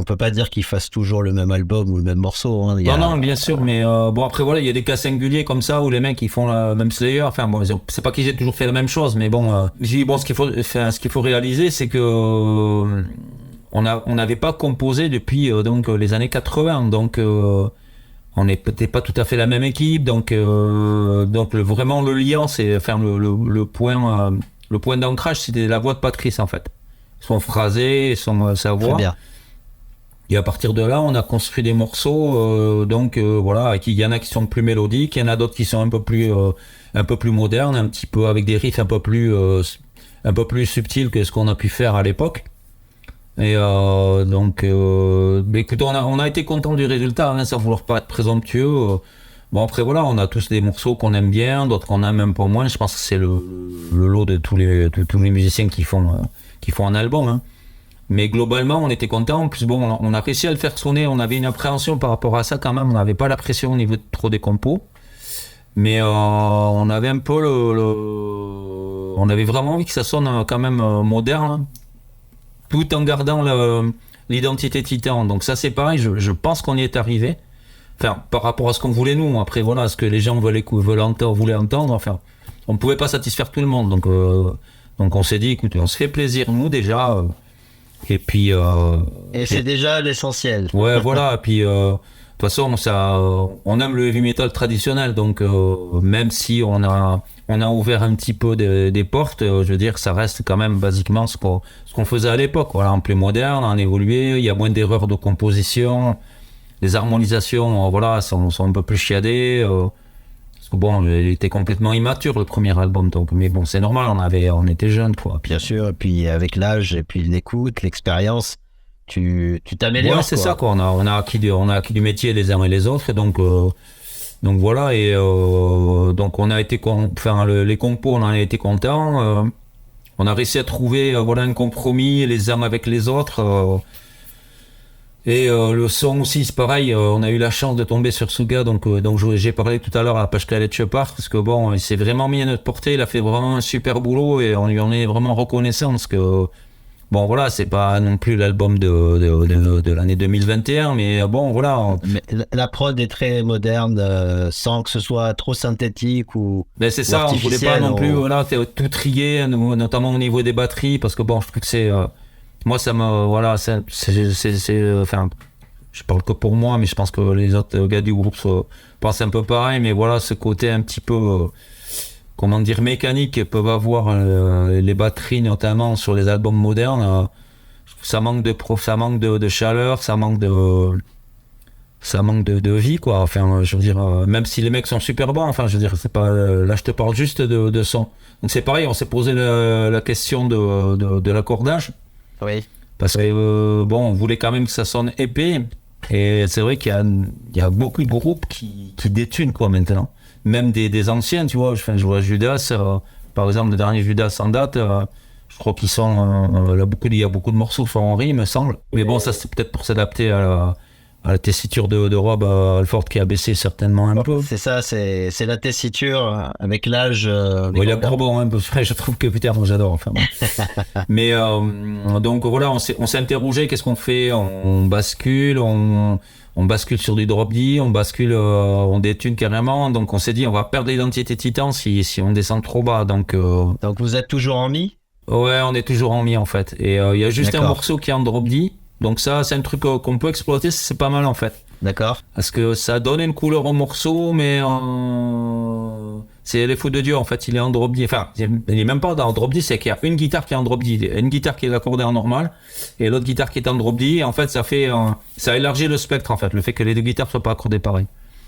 peut pas dire qu'ils fassent toujours le même album ou le même morceau. Hein. Non, bien sûr, mais bon après voilà, il y a des cas singuliers comme ça où les mecs ils font la même Slayer. Enfin bon, c'est pas qu'ils aient toujours fait la même chose, mais bon, ce qu'il faut réaliser, c'est que on n'avait pas composé depuis donc les années 80, donc on n'est peut-être pas tout à fait la même équipe, donc vraiment le lien, c'est enfin le point d'ancrage, c'était la voix de Patrice en fait, son phrasé, sa voix. Très bien. Et à partir de là, on a construit des morceaux, voilà, il y en a qui sont plus mélodiques, il y en a d'autres qui sont un peu plus modernes, un petit peu avec des riffs un peu plus subtils que ce qu'on a pu faire à l'époque. Et écoute, on a été content du résultat, hein, sans vouloir pas être présomptueux. Bon après voilà, on a tous des morceaux qu'on aime bien, d'autres qu'on aime un peu moins. Je pense que c'est le lot de tous les musiciens qui font un album. Hein. Mais globalement, on était content. En plus, bon, on a réussi à le faire sonner. On avait une appréhension par rapport à ça quand même. On n'avait pas la pression au niveau de trop des compos. Mais on avait un peu on avait vraiment envie que ça sonne quand même moderne, tout en gardant l'identité Titan. Donc ça, c'est pareil. Je pense qu'on y est arrivé. Enfin, par rapport à ce qu'on voulait nous. Après, voilà, ce que les gens voulaient entendre. Enfin, on ne pouvait pas satisfaire tout le monde. Donc on s'est dit, écoutez, on se fait plaisir nous déjà. Et puis. C'est déjà l'essentiel. Ouais, voilà. Et puis, de toute façon, on aime le heavy metal traditionnel. Donc, même si on a ouvert un petit peu des portes, je veux dire, ça reste quand même basiquement ce qu'on faisait à l'époque. Voilà, en plus moderne, en évolué. Il y a moins d'erreurs de composition. Les harmonisations, voilà, sont un peu plus chiadées. Parce que bon, il était complètement immature le premier album, donc mais bon, c'est normal, on était jeunes, quoi. Bien sûr, et puis avec l'âge et puis l'écoute, l'expérience, tu t'améliores. Ouais, c'est ça, quoi. On a acquis du métier les uns et les autres, et donc voilà, et donc on a été, les compos, on en a été contents. On a réussi à trouver un compromis les uns avec les autres. Et le son aussi, c'est pareil, on a eu la chance de tomber sur ce gars, donc j'ai parlé tout à l'heure à Pascal Etchepart, parce que bon, il s'est vraiment mis à notre portée, il a fait vraiment un super boulot, et on lui en est vraiment reconnaissant, parce que, bon voilà, c'est pas non plus l'album de l'année 2021, mais bon voilà. Mais la prod est très moderne, sans que ce soit trop synthétique ou c'est ça, on voulait pas non plus, voilà, tout trier, notamment au niveau des batteries, parce que bon, je trouve que c'est... moi, ça me, voilà, enfin, je parle que pour moi, mais je pense que les autres gars du groupe pensent un peu pareil, mais voilà, ce côté un petit peu, comment dire, mécanique que peuvent avoir les batteries, notamment sur les albums modernes, ça manque de chaleur, ça manque de vie, quoi. Enfin, je veux dire, même si les mecs sont super bons, enfin, je veux dire, c'est pas, là, je te parle juste de son. Donc c'est pareil, on s'est posé la question de l'accordage. Oui. Parce que bon, on voulait quand même que ça sonne épais. Et c'est vrai qu'il y a beaucoup de groupes qui détunent quoi maintenant. Même des anciens, tu vois. Je vois Judas, par exemple, le dernier Judas en date. Je crois qu'ils sont il y a beaucoup de morceaux sur Henry, il me semble. Mais bon, ça c'est peut-être pour s'adapter à la tessiture de Rob Halford qui a baissé certainement un peu. C'est ça, c'est la tessiture avec l'âge. Il a pas bon, hein, je trouve que putain, moi j'adore. Enfin, bon. Mais donc voilà, on s'est interrogé, qu'est-ce qu'on fait? On bascule, on bascule sur du drop D, on bascule, on détune carrément. Donc on s'est dit, on va perdre l'identité Titan si on descend trop bas. Donc vous êtes toujours en mi? Ouais, on est toujours en mi en fait. Et il y a juste un morceau qui est en drop D. Donc ça, c'est un truc qu'on peut exploiter, c'est pas mal en fait. D'accord. Parce que ça donne une couleur au morceau, mais c'est les fous de Dieu en fait. Il est en drop D. Enfin, il est même pas en drop D, c'est qu'il y a une guitare qui est en drop D, une guitare qui est accordée en normal, et l'autre guitare qui est en drop D. Et en fait, ça élargit le spectre en fait, le fait que les deux guitares soient pas accordées pareil.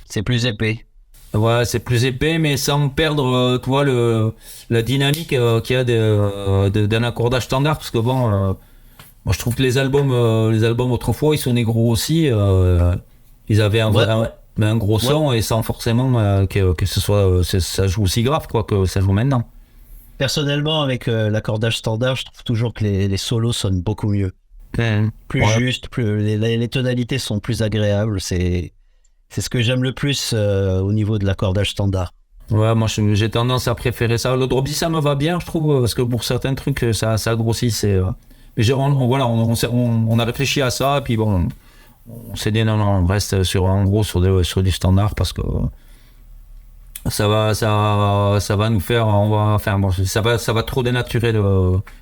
C'est plus épais. Ouais, c'est plus épais, mais sans perdre, tu vois, la dynamique qu'il y a d'un accordage standard, parce que bon. Moi, je trouve que les albums autrefois, ils sonnaient gros aussi. Ils avaient un gros son et sans forcément que ce soit, ça joue aussi grave quoi que ça joue maintenant. Personnellement, avec l'accordage standard, je trouve toujours que les solos sonnent beaucoup mieux. Plus juste, les tonalités sont plus agréables. C'est ce que j'aime le plus au niveau de l'accordage standard. Ouais, moi j'ai tendance à préférer ça. Le drop D, ça me va bien, je trouve, parce que pour certains trucs, ça grossit, mais on a réfléchi à ça, et puis bon, on s'est dit non, on reste sur du standard parce que ça va nous faire, ça va trop dénaturer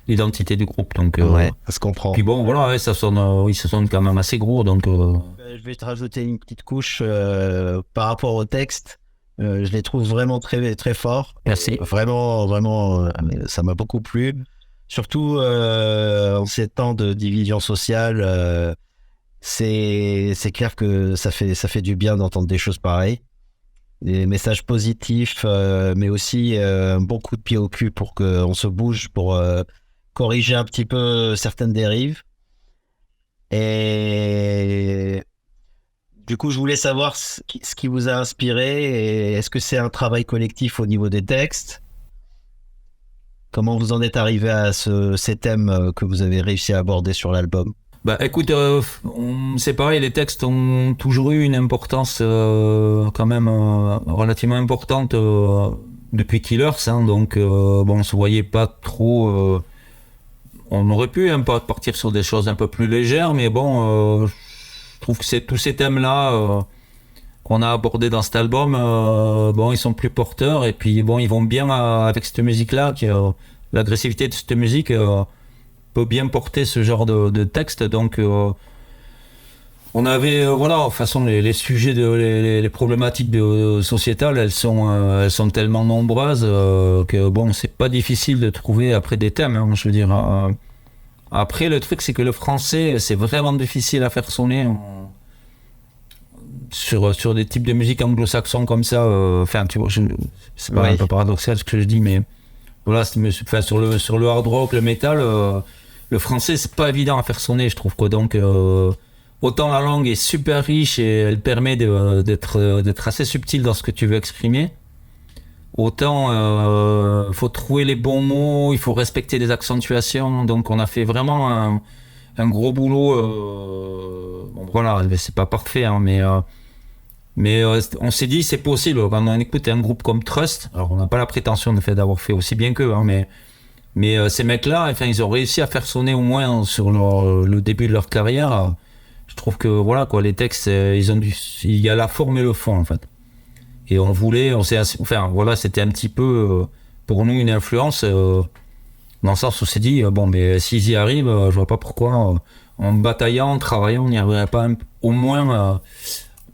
l'identité du groupe, donc. Ouais, ça se comprend. Puis bon, voilà, ouais, ça sonne quand même assez gros, donc. Je vais te rajouter une petite couche par rapport au texte. Je les trouve vraiment très, très forts. Merci. Vraiment, vraiment, ça m'a beaucoup plu. Surtout en ces temps de division sociale, c'est clair que ça fait du bien d'entendre des choses pareilles. Des messages positifs, mais aussi un bon coup de pied au cul pour qu'on se bouge, pour corriger un petit peu certaines dérives. Et du coup, je voulais savoir ce qui vous a inspiré, et est-ce que c'est un travail collectif au niveau des textes? Comment vous en êtes arrivé à ces thèmes que vous avez réussi à aborder sur l'album? Bah écoute, c'est pareil, les textes ont toujours eu une importance quand même relativement importante depuis Killers, hein, donc bon, on se voyait pas trop. On aurait pu partir sur des choses un peu plus légères, mais bon, je trouve que tous ces thèmes-là qu'on a abordés dans cet album, bon, ils sont plus porteurs, et puis bon, ils vont bien avec cette musique-là, l'agressivité de cette musique peut bien porter ce genre de texte, donc on avait voilà, de toute façon les sujets les problématiques sociétales, elles sont tellement nombreuses que bon, c'est pas difficile de trouver après des thèmes, hein, je veux dire. Après, le truc, c'est que le français, c'est vraiment difficile à faire sonner sur des types de musique anglo-saxons comme ça. Enfin, tu vois, c'est pas un peu paradoxal ce que je dis, mais voilà, sur le hard rock, le métal, le français, c'est pas évident à faire sonner, je trouve, quoi. Donc, autant la langue est super riche et elle permet d'être assez subtile dans ce que tu veux exprimer, autant faut trouver les bons mots, il faut respecter les accentuations. Donc on a fait vraiment un gros boulot. Bon, voilà, c'est pas parfait, hein, mais on s'est dit c'est possible. Quand on écoute un groupe comme Trust, alors on n'a pas la prétention d'avoir fait aussi bien qu'eux, hein, mais ces mecs-là, enfin, ils ont réussi à faire sonner au moins sur le début de leur carrière. Je trouve que voilà quoi, les textes, il y a la forme et le fond en fait. Et voilà, c'était un petit peu pour nous une influence dans le sens où on s'est dit bon, mais s'ils y arrivent, je vois pas pourquoi en bataillant, en travaillant, on n'y arriverait pas au moins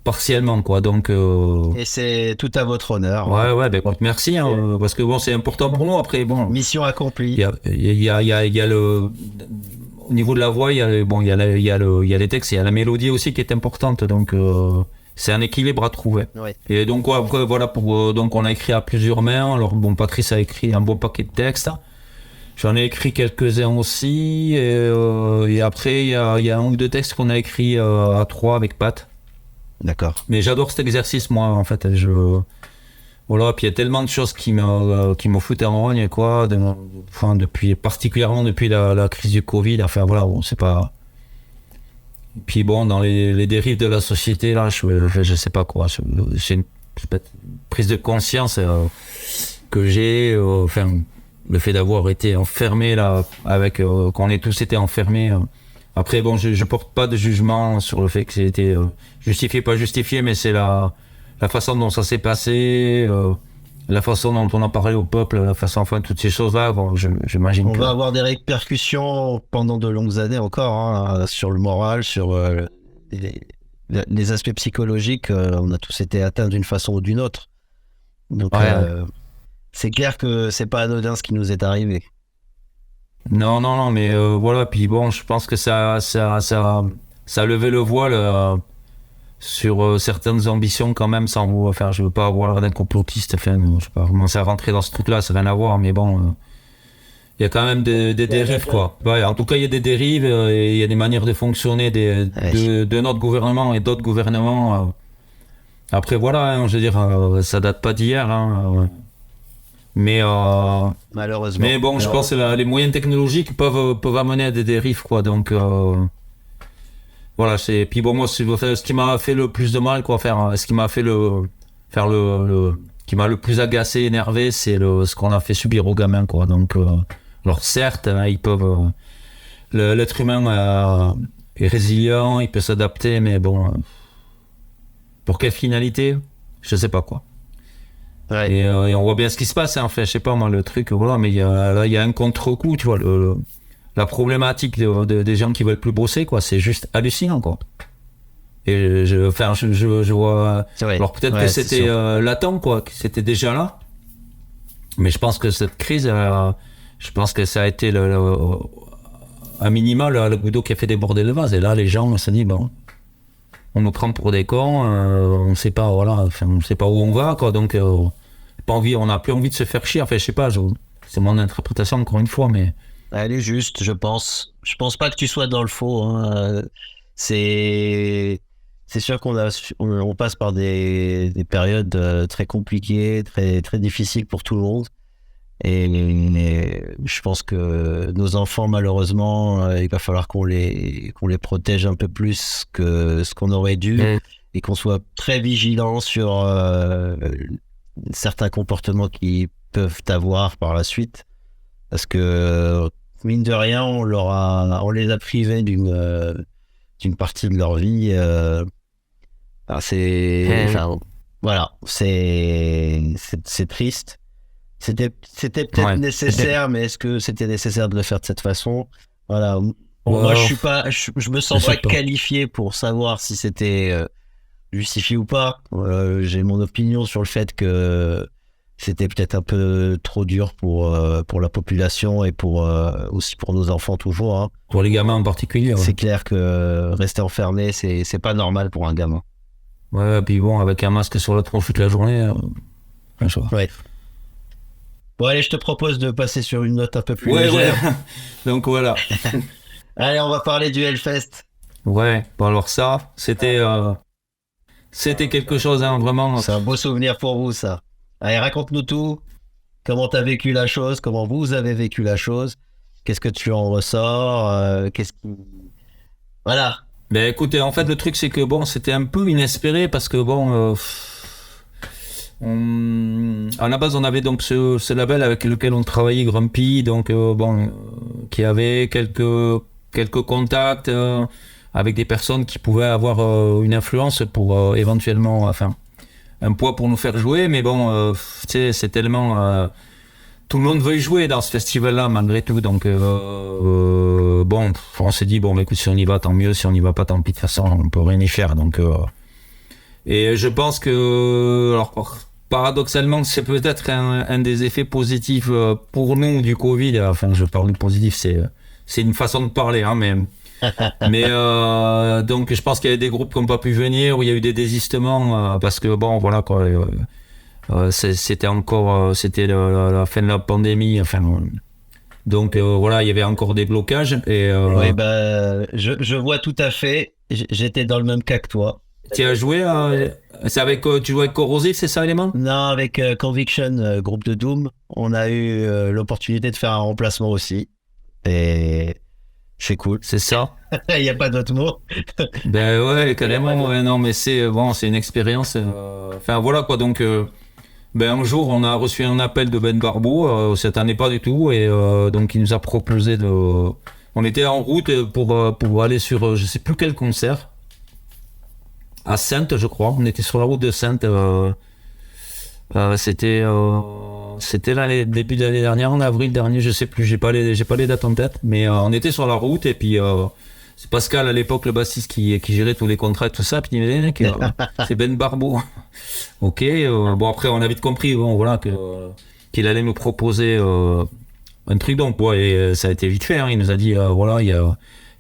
partiellement, quoi. Donc et c'est tout à votre honneur. Ouais, ben écoute, merci, hein, parce que bon, c'est important pour nous. Après, bon, mission accomplie. Il y a le au niveau de la voix, il y a les textes, il y a la mélodie aussi qui est importante. Donc c'est un équilibre à trouver. Ouais. Et donc voilà, donc on a écrit à plusieurs mains. Alors bon, Patrice a écrit un bon paquet de textes. J'en ai écrit quelques-uns aussi. Et après, il y a un ou deux textes qu'on a écrits à trois avec Pat. D'accord. Mais j'adore cet exercice, moi, en fait. Voilà, puis il y a tellement de choses qui me foutent en rogne, quoi. Particulièrement depuis la crise du Covid. Enfin, voilà, bon, c'est pas... Puis bon, dans les dérives de la société, là, je sais pas quoi. C'est une prise de conscience que j'ai, le fait d'avoir été enfermé là, qu'on ait tous été enfermés. Après, bon, je porte pas de jugement sur le fait que c'était justifié, pas justifié, mais c'est la façon dont ça s'est passé, la façon dont on en parlait au peuple, la façon, enfin, toutes ces choses-là, bon, j'imagine On va avoir des répercussions pendant de longues années encore, hein, sur le moral, sur les aspects psychologiques. On a tous été atteints d'une façon ou d'une autre. Donc, c'est clair que c'est pas anodin ce qui nous est arrivé. Non, mais voilà, puis bon, je pense que ça a levé le voile sur certaines ambitions quand même, je veux pas avoir l'air d'un complotiste, enfin, je vais pas commencer à rentrer dans ce truc-là, ça n'a rien à voir, mais bon, il y a quand même des dérives, quoi. Ouais, en tout cas, il y a des dérives, et il y a des manières de fonctionner de notre gouvernement et d'autres gouvernements. Après, voilà, hein, je veux dire, ça date pas d'hier, hein, mais malheureusement. Mais bon, je pense que les moyens technologiques peuvent amener à des dérives, quoi. Donc voilà, puis bon, moi, ce qui m'a fait le plus de mal, quoi, ce qui m'a fait qui m'a le plus agacé, énervé, c'est ce qu'on a fait subir aux gamins, quoi. Donc alors certes, hein, ils peuvent l'être humain est résilient, il peut s'adapter, mais bon, pour quelle finalité, je sais pas, quoi. Ouais. Et on voit bien ce qui se passe, hein. Enfin, je sais pas moi, le truc, voilà, mais il y a un contre-coup, tu vois, la problématique des gens qui veulent plus bosser, quoi, c'est juste hallucinant, quoi. Et je vois. Alors peut-être que c'était latent, quoi, que c'était déjà là, mais je pense que cette crise, je pense que ça a été un minima le goutte qui a fait déborder le vase. Et là, les gens se disent, bon, on nous prend pour des cons, on sait pas, voilà, enfin, on sait pas où on va, quoi, donc on n'a plus envie de se faire chier. Enfin, je sais pas, c'est mon interprétation encore une fois, mais elle est juste, je pense. Je pense pas que tu sois dans le faux, hein. C'est sûr on passe par des périodes très compliquées, très très difficiles pour tout le monde. Et je pense que nos enfants, malheureusement, il va falloir qu'on les protège un peu plus que ce qu'on aurait dû, et qu'on soit très vigilant sur certains comportements qui peuvent avoir par la suite, parce que mine de rien, on les a privés d'une partie de leur vie. Voilà, c'est triste. C'était peut-être nécessaire, mais est-ce que c'était nécessaire de le faire de cette façon? Voilà. Moi, je me sens pas qualifié pour savoir si c'était justifié ou pas. J'ai mon opinion sur le fait que c'était peut-être un peu trop dur pour la population, et aussi pour nos enfants toujours, hein. Pour les gamins en particulier. Ouais. C'est clair que rester enfermé, c'est pas normal pour un gamin. Ouais, puis bon, avec un masque sur la tronche toute la journée, ouais. Bon, allez, je te propose de passer sur une note un peu plus légère. Ouais. Donc voilà. Allez, on va parler du Hellfest. Ouais, bon alors ça, c'était quelque chose, hein, vraiment. C'est un beau souvenir pour vous, ça. Allez, raconte-nous tout. Comment t'as vécu la chose? Comment vous avez vécu la chose? Qu'est-ce que tu en ressors? Voilà. Ben écoutez, en fait, le truc, c'est que bon, c'était un peu inespéré, parce que bon... à la base, on avait donc ce label avec lequel on travaillait, Grumpy, donc qui avait quelques contacts avec des personnes qui pouvaient avoir une influence pour éventuellement, enfin, un poids pour nous faire jouer. Mais bon, tu sais, c'est tellement tout le monde veut y jouer dans ce festival-là malgré tout. Donc bon, on s'est dit bon, écoute, si on y va, tant mieux. Si on y va pas, tant pis. De toute façon, on peut rien y faire. Donc et je pense que alors. Paradoxalement, c'est peut-être un des effets positifs pour nous du Covid. Enfin, je parle du positif, c'est une façon de parler, hein, mais donc je pense qu'il y a des groupes qui n'ont pas pu venir, où il y a eu des désistements parce que bon, voilà quoi. C'était la fin de la pandémie. Enfin, Donc voilà, il y avait encore des blocages. Et Oui, bah, je vois tout à fait. J'étais dans le même cas que toi. tu as joué c'est avec tu jouais avec Corrosive, c'est ça, Element? Non, avec Conviction, groupe de Doom, on a eu l'opportunité de faire un remplacement aussi. Et c'est cool. C'est ça. Il n'y a pas d'autre mot. Ben ouais, carrément. Ouais, non, mais c'est bon, c'est une expérience. Enfin voilà quoi. Donc ben un jour, on a reçu un appel de Ben Barbeau. Cette année pas du tout, et donc il nous a proposé de. On était en route pour aller sur je sais plus quel concert. À Saintes, je crois. On était sur la route de Saintes. C'était là début de l'année dernière, en avril dernier, je sais plus. J'ai pas les dates en tête. Mais on était sur la route, et puis c'est Pascal à l'époque, le bassiste, qui gérait tous les contrats et tout ça. Puis il me dit, mec, c'est Ben Barbeau. Ok. Bon, après on a vite compris, bon voilà, qu'il allait nous proposer un truc, donc ouais, et ça a été vite fait. Hein. Il nous a dit voilà, il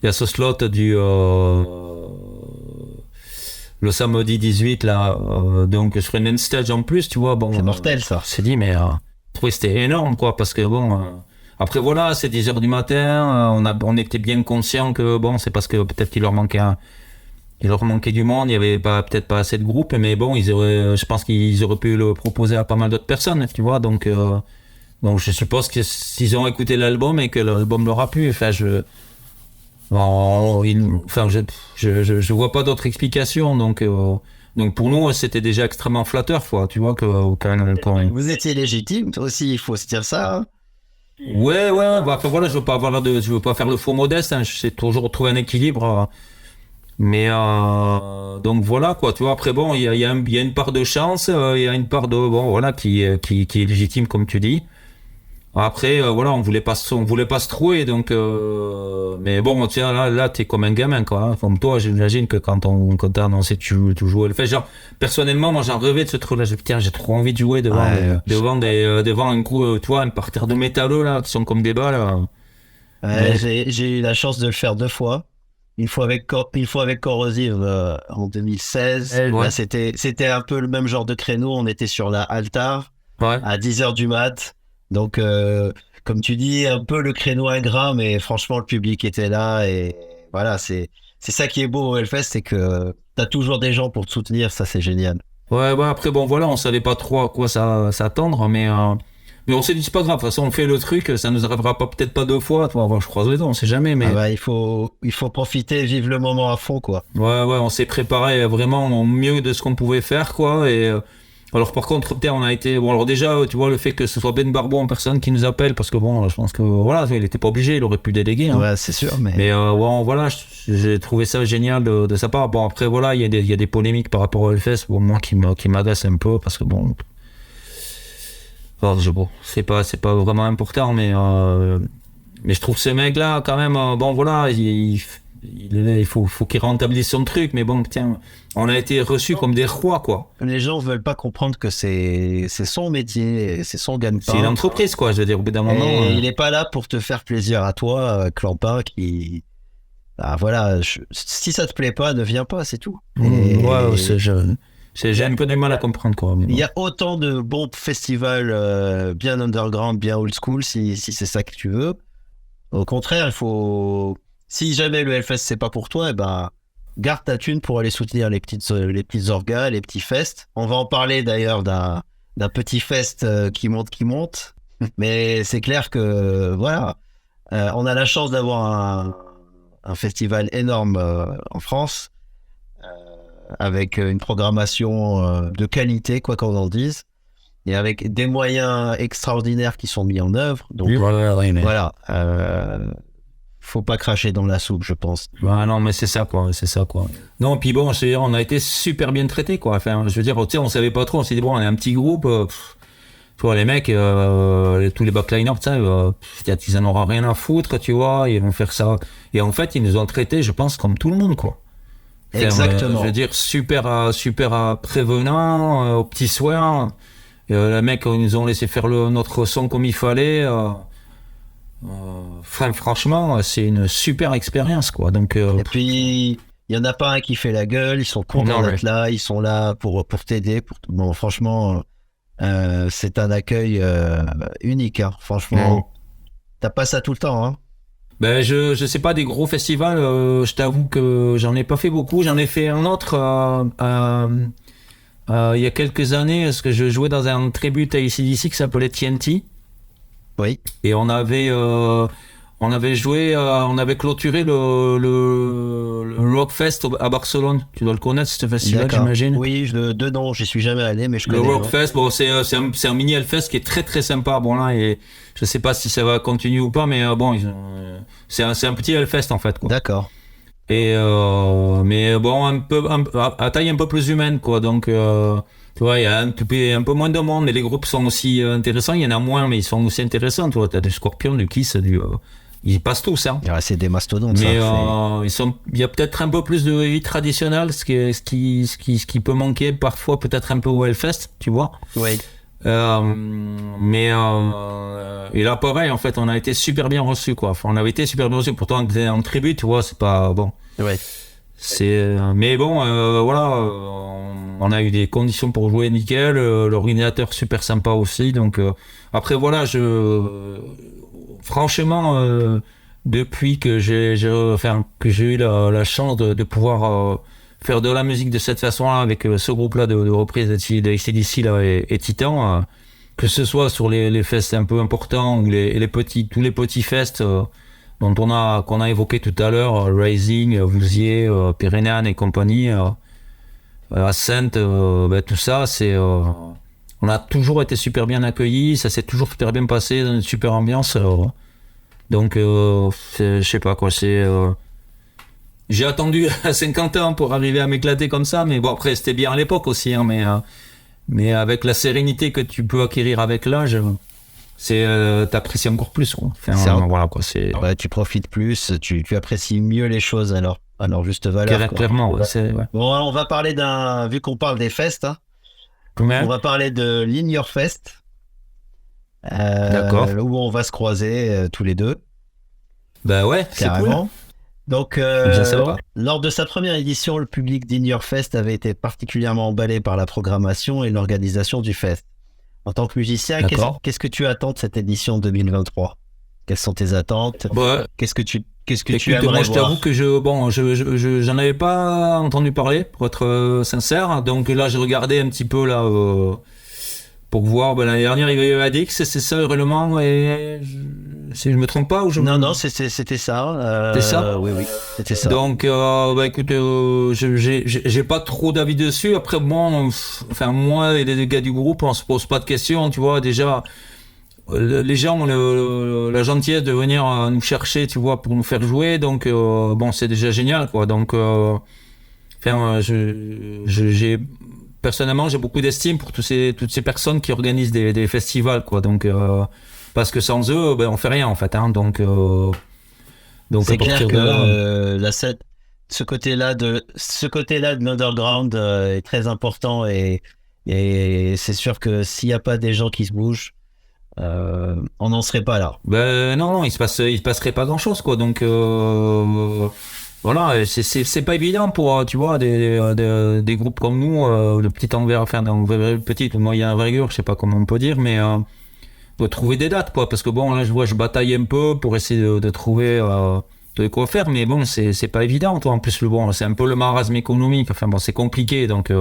y a ce slot du le samedi 18 là, donc sur une stage en plus, tu vois. Bon, C'est mortel, ça. on s'est dit, mais je trouvais que c'était énorme, quoi, parce que bon. Après voilà, c'est 10 heures du matin, on était bien conscient que bon, c'est parce que peut-être qu'il leur manquait du monde, il y avait peut-être pas assez de groupes, mais bon, je pense qu'ils auraient pu le proposer à pas mal d'autres personnes, tu vois. Donc je suppose que s'ils ont écouté l'album et que l'album leur a plu, enfin je vois pas d'autre explication, donc pour nous c'était déjà extrêmement flatteur, quoi, tu vois, quand Vous étiez légitime aussi, il faut se dire ça. Hein. ouais, bah, après, voilà, je veux pas faire le faux modeste, hein, je sais toujours trouver un équilibre, mais donc voilà, quoi, tu vois. Après bon, il y a une part de chance, il y a une part de bon, voilà, qui est légitime, comme tu dis. Après voilà, on voulait pas se trouver, donc mais bon, tiens, là t'es comme un gamin, quoi, hein. Comme toi, j'imagine que quand t'as annoncé que tu jouais, enfin, genre personnellement, moi j'en rêvais de ce truc là. Putain, j'ai trop envie de jouer devant devant un groupe, tu vois, un parterre de métalleux là qui sont comme des balles là. Ouais, j'ai eu la chance de le faire 2 fois. Une fois avec Corrosive en 2016. Ouais. Là, c'était un peu le même genre de créneau. On était sur la Altar Ouais. à 10h du mat. Donc, comme tu dis, un peu le créneau ingrat, mais franchement, le public était là. Et voilà, c'est ça qui est beau au Hellfest, c'est que t'as toujours des gens pour te soutenir. Ça, c'est génial. Ouais, après bon, voilà, on savait pas trop à quoi s'attendre, mais on s'est dit c'est pas grave, de toute façon on fait le truc, ça nous arrivera peut-être pas 2 fois, toi, je croise les doigts, on sait jamais, mais Ah bah, il faut profiter, vivre le moment à fond, quoi. ouais, on s'est préparé vraiment au mieux de ce qu'on pouvait faire, quoi. Et alors par contre, putain, on a été bon. Alors déjà, tu vois, le fait que ce soit Ben Barbeau en personne qui nous appelle, parce que bon, je pense que voilà, il était pas obligé, il aurait pu déléguer. Hein. Ouais, c'est sûr, mais bon, voilà, j'ai trouvé ça génial de sa part. Bon, après voilà, il y a des polémiques par rapport au Hellfest, bon, moi qui m'agace un peu, parce que bon, c'est pas vraiment important, mais je trouve ces mecs-là quand même, bon voilà, il faut qu'il rentabilise son truc, mais bon, tiens, on a été reçus comme des rois, quoi. les gens veulent pas comprendre que c'est son métier, c'est son gagne-pain. C'est une entreprise, quoi, je veux dire, au bout d'un moment. Et il est pas là pour te faire plaisir à toi, Clampin, qui... Ah, voilà, si ça te plaît pas, ne viens pas, c'est tout. Ouais, j'ai un peu du mal à comprendre, quoi. Il y a autant de bons festivals bien underground, bien old school, si c'est ça que tu veux. Au contraire, il faut... Si jamais le Hellfest, c'est pas pour toi, eh ben, garde ta thune pour aller soutenir les petites orgas, les petits fests. On va en parler d'ailleurs d'un petit fest qui monte. Mais c'est clair que, voilà, on a la chance d'avoir un festival énorme en France, avec une programmation de qualité, quoi qu'on en dise, et avec des moyens extraordinaires qui sont mis en œuvre. Donc, voilà, faut pas cracher dans la soupe, je pense. Bah non, mais c'est ça, quoi. Non, puis bon, on a été super bien traités, quoi. Enfin, je veux dire, tu sais, on savait pas trop. On s'est dit, bon, on est un petit groupe. Tu vois, les mecs, tous les backliners, tu sais, ils en auront rien à foutre, tu vois. Ils vont faire ça. Et en fait, ils nous ont traités, je pense, comme tout le monde, quoi. Enfin, Exactement. je veux dire, super prévenant, aux petits soins. Les mecs, ils nous ont laissé faire notre son comme il fallait. Franchement, c'est une super expérience, quoi. Donc, et puis, il y en a pas un qui fait la gueule, ils sont contents d'être là, ils sont là pour t'aider. Bon, franchement, c'est un accueil unique, hein. Franchement. T'as pas ça tout le temps, hein? Ben, je sais pas, des gros festivals, je t'avoue que j'en ai pas fait beaucoup. J'en ai fait un autre il y a quelques années, parce que je jouais dans un tribute à AC/DC qui s'appelait TNT. Oui. Et on avait joué, on avait clôturé le Rockfest à Barcelone. Tu dois le connaître, ce festival, D'accord. j'imagine. Oui, de nom, j'y suis jamais allé, mais je Le connais. Rockfest, bon, c'est un mini Hellfest qui est très très sympa. Bon là, et je sais pas si ça va continuer ou pas, mais bon, c'est un petit Hellfest en fait, quoi. D'accord. Et mais bon, à taille un peu plus humaine, quoi. Donc tu vois, il y a un peu moins de monde, mais les groupes sont aussi intéressants. Il y en a moins, mais ils sont aussi intéressants. Tu vois, t'as des Scorpions, du Kiss, ils passent tous, hein. Ouais, c'est des mastodontes, Mais ça. il y a peut-être un peu plus de vie traditionnelle, ce qui peut manquer parfois, peut-être un peu au Hellfest, tu vois. Oui. Mais et là, pareil, en fait, on a été super bien reçus, quoi. Enfin, on avait été super bien reçus. Pourtant, en tribu, tu vois, c'est pas bon. Ouais. Mais bon, voilà, on a eu des conditions pour jouer nickel, l'ordinateur super sympa aussi. Donc après voilà, franchement, depuis que j'ai eu la chance de pouvoir faire de la musique de cette façon-là avec ce groupe-là de reprises d'AC/DC là et Titan, que ce soit sur les fests un peu importants ou tous les petits fests. Qu'on a évoqué tout à l'heure, Rising, Vouziers, Pyrénéan et compagnie, Ascent, tout ça, on a toujours été super bien accueillis, ça s'est toujours super bien passé dans une super ambiance. Donc, je sais pas quoi, j'ai attendu 50 ans pour arriver à m'éclater comme ça, mais bon, après, c'était bien à l'époque aussi, hein, mais avec la sérénité que tu peux acquérir avec l'âge, t'apprécies encore plus, quoi. Enfin, voilà, quoi, ouais, tu profites plus, tu apprécies mieux les choses à leur juste valeur, quoi. Clairement, ouais, ouais. Bon, on va parler vu qu'on parle des fests, hein, on va parler de l'In Your Fest, D'accord. où on va se croiser tous les deux. Bah ouais, c'est carrément. Cool. Donc, lors de sa première édition, le public d'In Your Fest avait été particulièrement emballé par la programmation et l'organisation du fest. En tant que musicien, qu'est-ce que tu attends de cette édition 2023? Quelles sont tes attentes? Qu'est-ce que tu aimerais moi, voir? je t'avoue que j'en avais pas entendu parler, pour être sincère. Donc là, j'ai regardé un petit peu là pour voir. L'année dernière, il y avait Adix, c'est ça, Hurlement, et si je me trompe pas ou Non, c'était ça. C'était ça. Oui, c'était ça. Donc, écoute, j'ai pas trop d'avis dessus. Après, bon, enfin moi et les gars du groupe, on se pose pas de questions, tu vois. Déjà, les gens ont la gentillesse de venir nous chercher, tu vois, pour nous faire jouer. Donc, bon, c'est déjà génial, quoi. Donc, personnellement, j'ai beaucoup d'estime pour toutes ces personnes qui organisent des festivals, quoi. Donc, parce que sans eux, on fait rien, en fait, hein. Donc c'est clair que ce côté-là de l'underground est très important et c'est sûr que s'il n'y a pas des gens qui se bougent, on n'en serait pas là. Non, il se passerait pas grand-chose, quoi. Donc voilà, c'est pas évident pour, tu vois, des groupes comme nous, de petite envergure, enfin, petite, moyenne envergure, je sais pas comment on peut dire, mais de trouver des dates, quoi. Parce que bon, là, je bataille un peu pour essayer de trouver de quoi faire, mais bon, c'est pas évident, toi. En plus, c'est un peu le marasme économique. Enfin bon, c'est compliqué, donc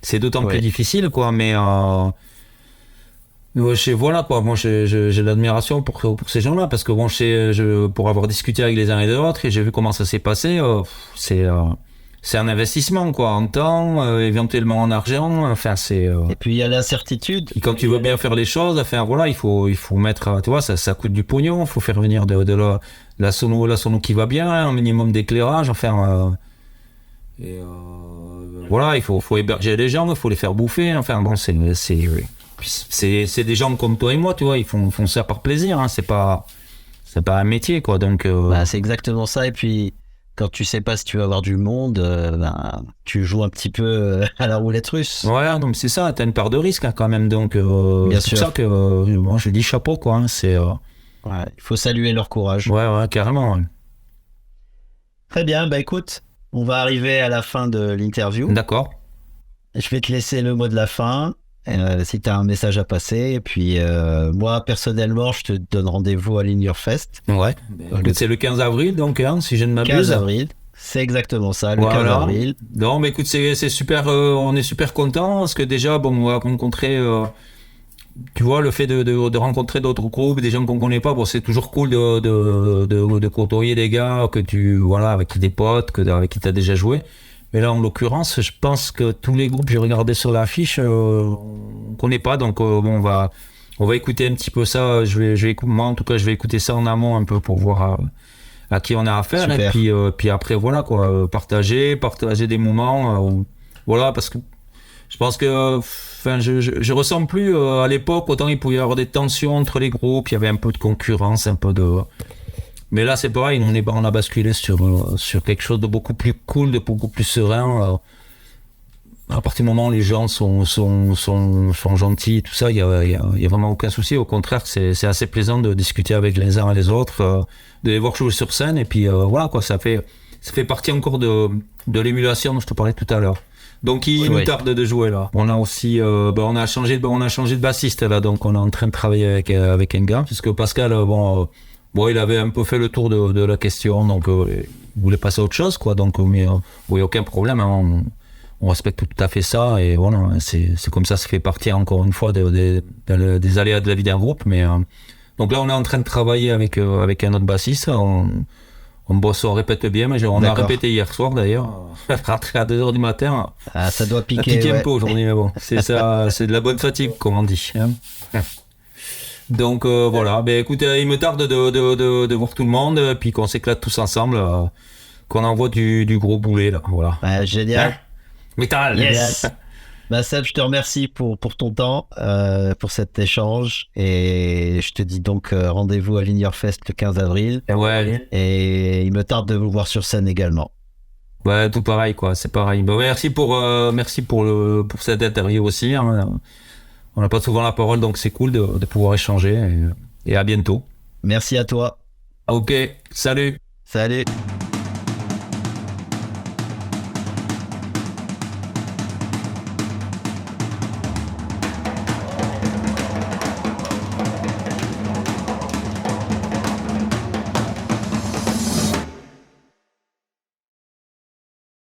c'est d'autant plus difficile, quoi. Mais voilà, quoi. Moi, j'ai de l'admiration pour ces gens-là, parce que bon, pour avoir discuté avec les uns et les autres, et j'ai vu comment ça s'est passé, c'est un investissement, quoi, en temps, éventuellement en argent. Enfin, et puis il y a l'incertitude. Et quand tu veux bien faire les choses, enfin voilà, il faut mettre, tu vois, ça coûte du pognon. Il faut faire venir de la sono qui va bien, un minimum d'éclairage. Enfin, voilà, il faut héberger les gens, il faut les faire bouffer. Enfin bon, c'est des gens comme toi et moi, tu vois, ils font ça par plaisir. Hein, c'est pas un métier, quoi. Donc c'est exactement ça. Et puis quand tu sais pas si tu vas avoir du monde, tu joues un petit peu à la roulette russe. Ouais, donc c'est ça, t'as une part de risque, hein, quand même. Donc Bien c'est sûr. pour ça que moi je dis chapeau, quoi. Hein, il faut saluer leur courage. Ouais, carrément. Ouais. Très bien, écoute, on va arriver à la fin de l'interview. D'accord. Je vais te laisser le mot de la fin. si tu as un message à passer. Et puis, moi, personnellement, je te donne rendez-vous à l'In Your Fest. Ouais. C'est le 15 avril, donc, si je ne m'abuse. 15 avril. C'est exactement ça, le 15 avril. Non, mais écoute, c'est super, on est super content parce que déjà, bon, on va rencontrer, tu vois, le fait de rencontrer d'autres groupes, des gens qu'on connaît pas, bon, c'est toujours cool de côtoyer des gars avec qui des potes, avec qui t'as déjà joué. Mais là, en l'occurrence, je pense que tous les groupes que j'ai regardé sur l'affiche, on connaît pas, donc bon, on va écouter un petit peu ça. Moi, en tout cas, je vais écouter ça en amont un peu pour voir à qui on a affaire. Super. Et puis après, voilà, quoi, partager des moments, voilà, parce que je pense que, enfin, je ressens plus à l'époque, autant il pouvait y avoir des tensions entre les groupes, il y avait un peu de concurrence, mais là, c'est pareil, on a basculé sur quelque chose de beaucoup plus cool, de beaucoup plus serein. À partir du moment où les gens sont gentils, tout ça, il y a vraiment aucun souci. Au contraire, c'est assez plaisant de discuter avec les uns et les autres, de les voir jouer sur scène. Et puis voilà, quoi, ça fait partie encore de l'émulation dont je te parlais tout à l'heure. Donc il nous tarde de jouer là. On a aussi, on a changé de bassiste là, donc on est en train de travailler avec un gars, puisque Pascal, il avait un peu fait le tour de la question, donc il voulait passer à autre chose, quoi. Donc mais oui, aucun problème. Hein, on respecte tout à fait ça, et voilà, c'est comme ça fait partie encore une fois des aléas de la vie d'un groupe. Mais donc là, on est en train de travailler avec un autre bassiste. On bosse, on répète bien, mais on a répété hier soir d'ailleurs, rentré à 2h du matin. Ah, ça doit piquer. Ça pique un peu aujourd'hui, mais bon, c'est ça, c'est de la bonne fatigue, comme on dit. Donc voilà, écoute, il me tarde de voir tout le monde, puis qu'on s'éclate tous ensemble, qu'on envoie du gros boulet là, voilà. Ouais, génial. Métal. Yes. Seb, je te remercie pour ton temps, pour cet échange, et je te dis donc rendez-vous à l'In Your Fest le 15 avril. Ouais. Et il me tarde de vous voir sur scène également. Ouais, tout pareil, quoi, c'est pareil. Merci pour cette interview aussi. Hein. On n'a pas souvent la parole, donc c'est cool de pouvoir échanger, et à bientôt. Merci à toi. Ok, salut. Salut.